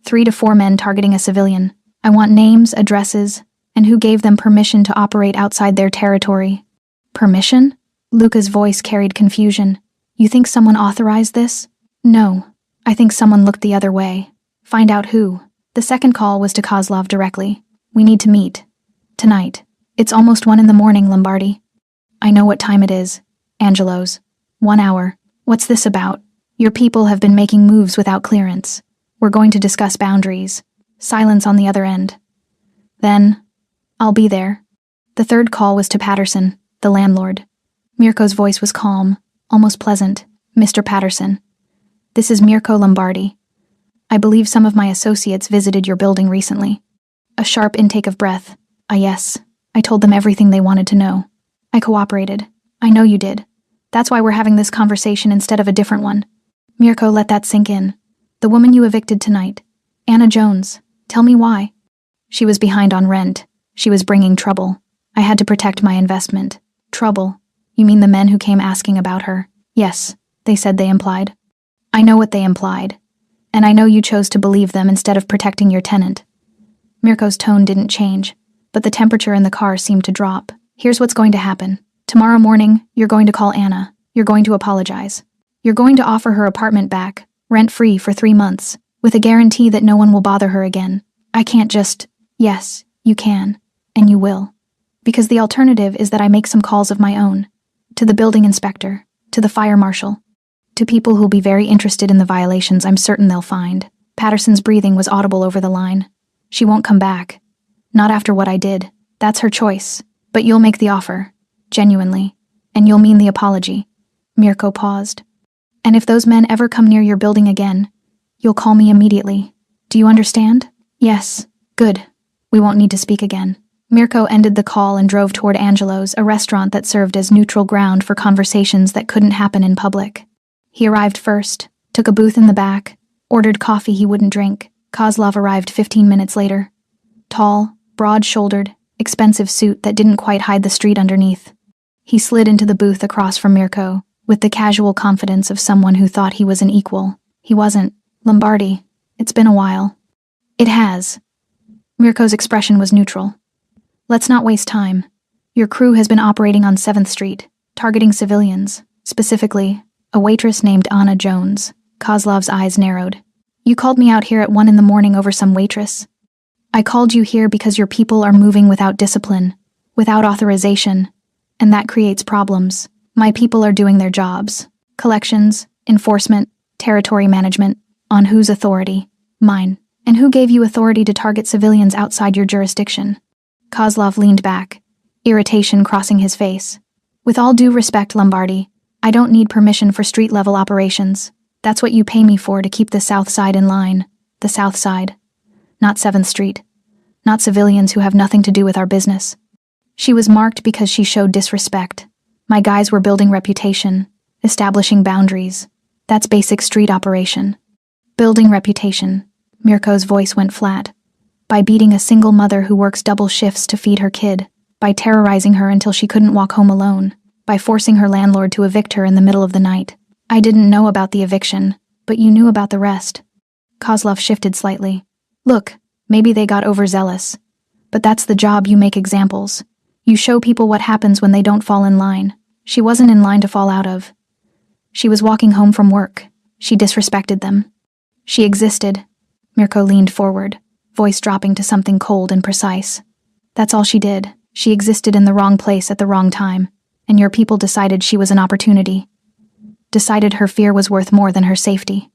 3 to 4 men targeting a civilian. I want names, addresses, and who gave them permission to operate outside their territory." "Permission?" Luca's voice carried confusion. "You think someone authorized this?" "No. I think someone looked the other way. Find out who." The second call was to Kozlov directly. "We need to meet. Tonight. It's almost 1 in the morning, Lombardi." "I know what time it is. Angelo's. 1 hour. What's this about?" "Your people have been making moves without clearance. We're going to discuss boundaries." Silence on the other end. "Then, I'll be there." The third call was to Patterson, the landlord. Mirko's voice was calm, almost pleasant. "Mr. Patterson. This is Mirko Lombardi. I believe some of my associates visited your building recently." A sharp intake of breath. "Ah, yes. I told them everything they wanted to know. I cooperated. I know you did. That's why we're having this conversation instead of a different one." Mirko let that sink in. "The woman you evicted tonight. Anna Jones. Tell me why." "She was behind on rent. She was bringing trouble. I had to protect my investment." "Trouble? You mean the men who came asking about her?" "Yes, they said they implied." "I know what they implied. And I know you chose to believe them instead of protecting your tenant." Mirko's tone didn't change, but the temperature in the car seemed to drop. "Here's what's going to happen. Tomorrow morning, you're going to call Anna. You're going to apologize. You're going to offer her apartment back, rent-free for 3 months, with a guarantee that no one will bother her again. I can't just..." "Yes, you can. And you will. Because the alternative is that I make some calls of my own. To the building inspector. To the fire marshal. To people who'll be very interested in the violations I'm certain they'll find." Patterson's breathing was audible over the line. "She won't come back. Not after what I did. That's her choice. But you'll make the offer. Genuinely. And you'll mean the apology." Mirko paused. "And if those men ever come near your building again, you'll call me immediately. Do you understand?" "Yes. Good. We won't need to speak again." Mirko ended the call and drove toward Angelo's, a restaurant that served as neutral ground for conversations that couldn't happen in public. He arrived first, took a booth in the back, ordered coffee he wouldn't drink. Kozlov arrived 15 minutes later. Tall, broad-shouldered, expensive suit that didn't quite hide the street underneath. He slid into the booth across from Mirko, with the casual confidence of someone who thought he was an equal. He wasn't. "Lombardi, it's been a while." "It has." Mirko's expression was neutral. "Let's not waste time. Your crew has been operating on 7th Street, targeting civilians, specifically, a waitress named Anna Jones." Kozlov's eyes narrowed. "You called me out here at 1 in the morning over some waitress?" I called you here because your people are moving without discipline, without authorization, and that creates problems. My people are doing their jobs. Collections, enforcement, territory management. On whose authority? Mine. And who gave you authority to target civilians outside your jurisdiction? Kozlov leaned back, irritation crossing his face. With all due respect, Lombardi, I don't need permission for street-level operations. That's what you pay me for, to keep the South Side in line. The South Side. Not 7th Street. Not civilians who have nothing to do with our business. She was marked because she showed disrespect. My guys were building reputation, establishing boundaries. That's basic street operation. Building reputation. Mirko's voice went flat. By beating a single mother who works double shifts to feed her kid. By terrorizing her until she couldn't walk home alone. By forcing her landlord to evict her in the middle of the night. I didn't know about the eviction, but you knew about the rest. Kozlov shifted slightly. Look, maybe they got overzealous. But that's the job, you make examples. You show people what happens when they don't fall in line. She wasn't in line to fall out of. She was walking home from work. She disrespected them. She existed. Mirko leaned forward, voice dropping to something cold and precise. That's all she did. She existed in the wrong place at the wrong time, and your people decided she was an opportunity. Decided her fear was worth more than her safety.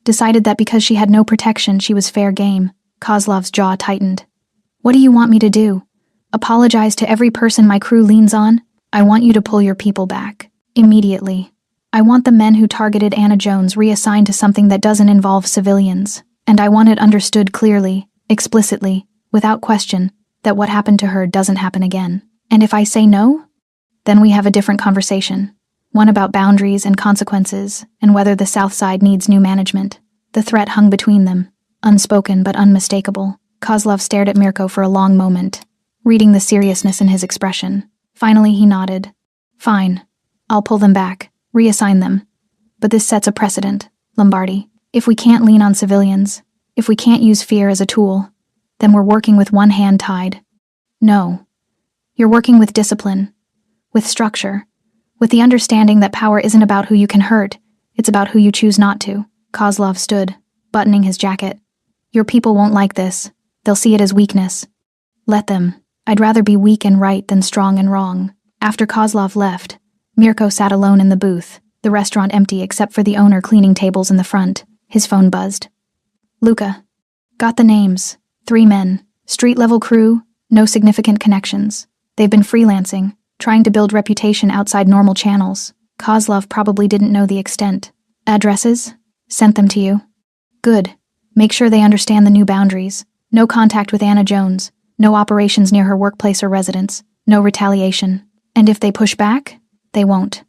Decided that because she had no protection, she was fair game. Kozlov's jaw tightened. What do you want me to do? Apologize to every person my crew leans on? I want you to pull your people back. Immediately. I want the men who targeted Anna Jones reassigned to something that doesn't involve civilians. And I want it understood clearly, explicitly, without question, that what happened to her doesn't happen again. And if I say no, then we have a different conversation. One about boundaries and consequences, and whether the South Side needs new management. The threat hung between them, unspoken but unmistakable. Kozlov stared at Mirko for a long moment, reading the seriousness in his expression. Finally he nodded. Fine. I'll pull them back, reassign them. But this sets a precedent, Lombardi. If we can't lean on civilians, if we can't use fear as a tool, then we're working with one hand tied. No. You're working with discipline, with structure, with the understanding that power isn't about who you can hurt, it's about who you choose not to. Kozlov stood, buttoning his jacket. Your people won't like this. They'll see it as weakness. Let them. I'd rather be weak and right than strong and wrong. After Kozlov left, Mirko sat alone in the booth, the restaurant empty except for the owner cleaning tables in the front. His phone buzzed. Luca. Got the names. 3 men. Street-level crew, no significant connections. They've been freelancing, trying to build reputation outside normal channels. Kozlov probably didn't know the extent. Addresses? Sent them to you. Good. Make sure they understand the new boundaries. No contact with Anna Jones. No operations near her workplace or residence. No retaliation. And if they push back, they won't.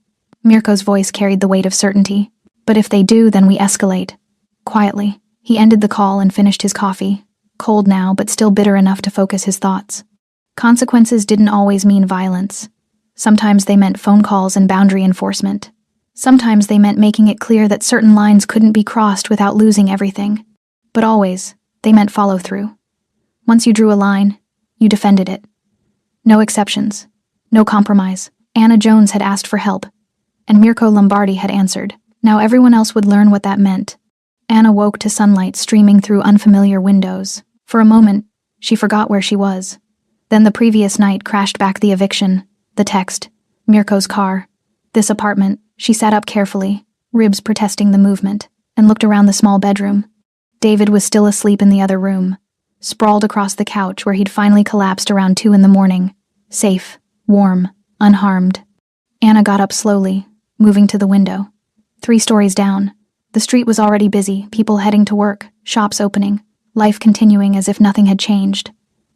Mirko's voice carried the weight of certainty. But if they do, then we escalate. Quietly, he ended the call and finished his coffee. Cold now, but still bitter enough to focus his thoughts. Consequences didn't always mean violence. Sometimes they meant phone calls and boundary enforcement. Sometimes they meant making it clear that certain lines couldn't be crossed without losing everything. But always, they meant follow-through. Once you drew a line, you defended it. No exceptions. No compromise. Anna Jones had asked for help, and Mirko Lombardi had answered. Now everyone else would learn what that meant. Anna woke to sunlight streaming through unfamiliar windows. For a moment, she forgot where she was. Then the previous night crashed back the eviction, the text, Mirko's car, this apartment. She sat up carefully, ribs protesting the movement, and looked around the small bedroom. David was still asleep in the other room, sprawled across the couch where he'd finally collapsed around 2 a.m, safe, warm, unharmed. Anna got up slowly, moving to the window. 3 stories down. The street was already busy, people heading to work, shops opening, life continuing as if nothing had changed.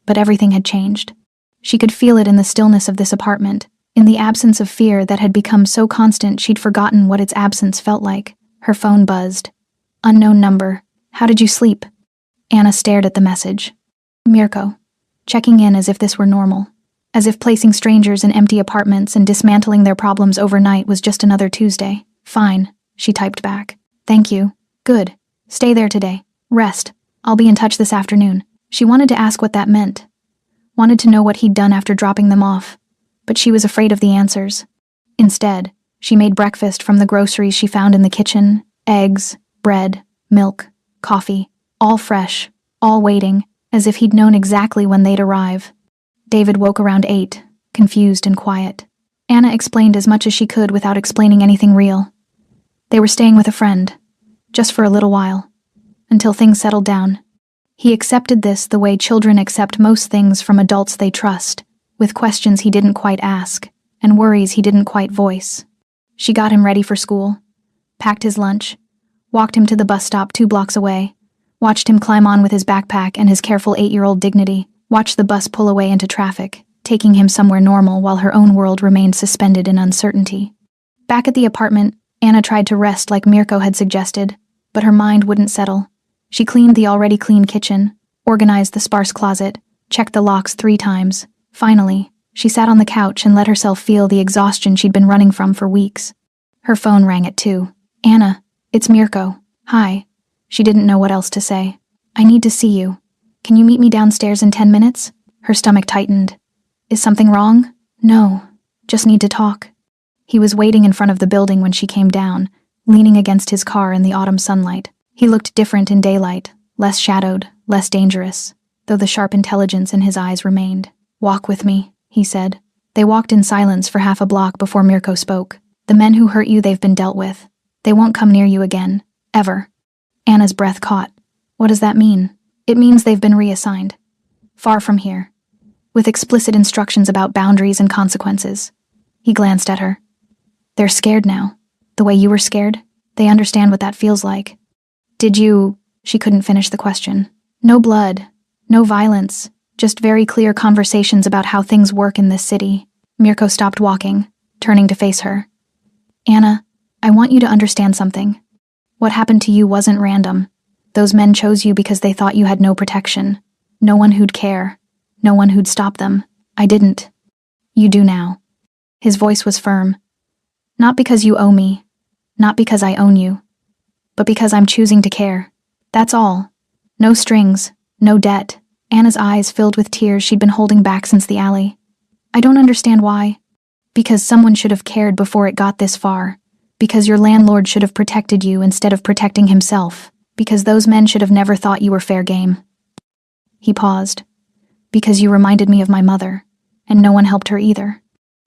But everything had changed. She could feel it in the stillness of this apartment, in the absence of fear that had become so constant she'd forgotten what its absence felt like. Her phone buzzed. Unknown number. How did you sleep? Anna stared at the message. Mirko. Checking in as if this were normal. As if placing strangers in empty apartments and dismantling their problems overnight was just another Tuesday. Fine, she typed back. Thank you. Good. Stay there today. Rest. I'll be in touch this afternoon. She wanted to ask what that meant. Wanted to know what he'd done after dropping them off. But she was afraid of the answers. Instead, she made breakfast from the groceries she found in the kitchen. Eggs, bread, milk, coffee. All fresh. All waiting. as if he'd known exactly when they'd arrive. David woke around 8, confused and quiet. Anna explained as much as she could without explaining anything real. They were staying with a friend, just for a little while, until things settled down. He accepted this the way children accept most things from adults they trust, with questions he didn't quite ask, and worries he didn't quite voice. She got him ready for school, packed his lunch, walked him to the bus stop 2 blocks away, watched him climb on with his backpack and his careful 8-year-old dignity, watched the bus pull away into traffic, taking him somewhere normal while her own world remained suspended in uncertainty. Back at the apartment, Anna tried to rest like Mirko had suggested, but her mind wouldn't settle. She cleaned the already clean kitchen, organized the sparse closet, checked the locks 3 times. Finally, she sat on the couch and let herself feel the exhaustion she'd been running from for weeks. Her phone rang at 2. "Anna, it's Mirko. Hi." She didn't know what else to say. "I need to see you. Can you meet me downstairs in 10 minutes? Her stomach tightened. "Is something wrong?" "No, just need to talk." He was waiting in front of the building when she came down, leaning against his car in the autumn sunlight. He looked different in daylight, less shadowed, less dangerous, though the sharp intelligence in his eyes remained. "Walk with me," he said. They walked in silence for half a block before Mirko spoke. "The men who hurt you, they've been dealt with. They won't come near you again. Ever." Anna's breath caught. "What does that mean?" "It means they've been reassigned. Far from here. With explicit instructions about boundaries and consequences." He glanced at her. "They're scared now. The way you were scared. They understand what that feels like." "Did you—" She couldn't finish the question. "No blood. No violence. Just very clear conversations about how things work in this city." Mirko stopped walking, turning to face her. "Anna, I want you to understand something. What happened to you wasn't random. Those men chose you because they thought you had no protection. No one who'd care. No one who'd stop them. I didn't. You do now." His voice was firm. "Not because you owe me. Not because I own you. But because I'm choosing to care. That's all. No strings. No debt." Anna's eyes filled with tears she'd been holding back since the alley. "I don't understand why. Because someone should have cared before it got this far. Because your landlord should have protected you instead of protecting himself. Because those men should have never thought you were fair game." He paused. "Because you reminded me of my mother, and no one helped her either."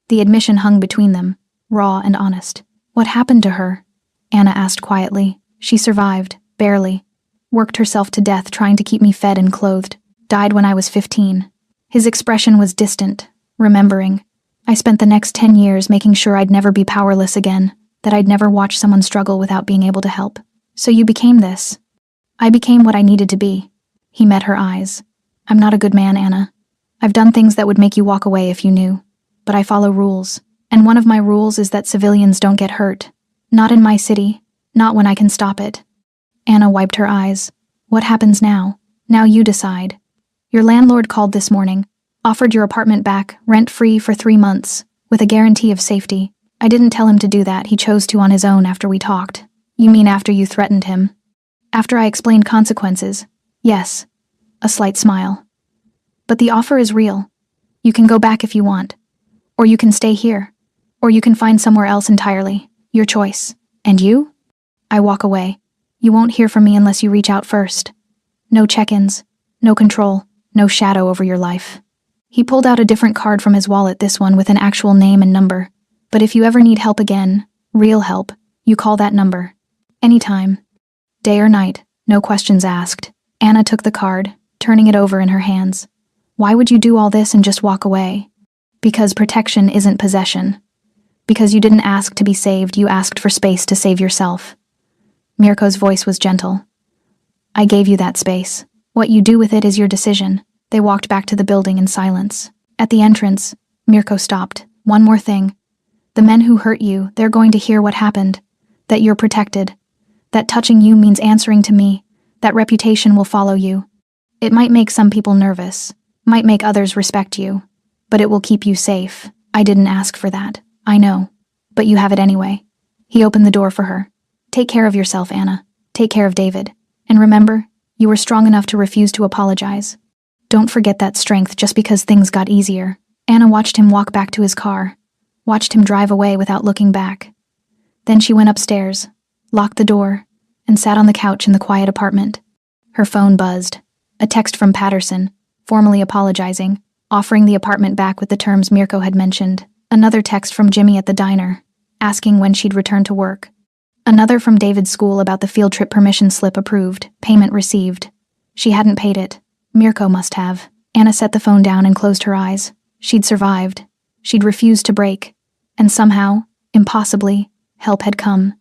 The admission hung between them, raw and honest. "What happened to her?" Anna asked quietly. "She survived, barely. Worked herself to death trying to keep me fed and clothed. Died when I was 15. His expression was distant, remembering. "I spent the next 10 years making sure I'd never be powerless again, that I'd never watch someone struggle without being able to help. So you became this." "I became what I needed to be." He met her eyes. "I'm not a good man, Anna. I've done things that would make you walk away if you knew. But I follow rules. And one of my rules is that civilians don't get hurt. Not in my city. Not when I can stop it." Anna wiped her eyes. "What happens now? Now you decide. Your landlord called this morning, offered your apartment back, rent-free for 3 months, with a guarantee of safety. I didn't tell him to do that, he chose to on his own after we talked." "You mean after you threatened him?" "After I explained consequences. Yes." A slight smile. "But the offer is real. You can go back if you want. Or you can stay here. Or you can find somewhere else entirely. Your choice. And you?" "I walk away. You won't hear from me unless you reach out first. No check-ins. No control. No shadow over your life." He pulled out a different card from his wallet, this one with an actual name and number. "But if you ever need help again, real help, you call that number. Anytime. Day or night, no questions asked." Anna took the card, turning it over in her hands. "Why would you do all this and just walk away?" "Because protection isn't possession. Because you didn't ask to be saved, you asked for space to save yourself." Mirko's voice was gentle. "I gave you that space. What you do with it is your decision." They walked back to the building in silence. At the entrance, Mirko stopped. "One more thing. The men who hurt you, they're going to hear what happened. That you're protected. That touching you means answering to me. That reputation will follow you. It might make some people nervous. Might make others respect you. But it will keep you safe. I didn't ask for that. I know. But you have it anyway." He opened the door for her. "Take care of yourself, Anna. Take care of David. And remember, you were strong enough to refuse to apologize. Don't forget that strength just because things got easier." Anna watched him walk back to his car. Watched him drive away without looking back. Then she went upstairs, locked the door, and sat on the couch in the quiet apartment. Her phone buzzed. A text from Patterson, formally apologizing, offering the apartment back with the terms Mirko had mentioned. Another text from Jimmy at the diner, asking when she'd return to work. Another from David's school about the field trip permission slip approved, payment received. She hadn't paid it. Mirko must have. Anna set the phone down and closed her eyes. She'd survived. She'd refused to break. And somehow, impossibly, help had come.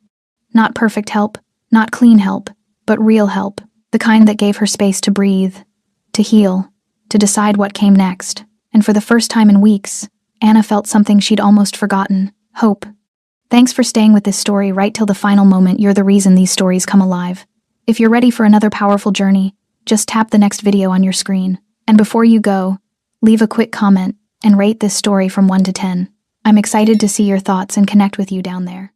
Not perfect help, not clean help, but real help, the kind that gave her space to breathe, to heal, to decide what came next. And for the first time in weeks, Anna felt something she'd almost forgotten: hope. Thanks for staying with this story right till the final moment. You're the reason these stories come alive. If you're ready for another powerful journey, just tap the next video on your screen. And before you go, leave a quick comment and rate this story from 1 to 10. I'm excited to see your thoughts and connect with you down there.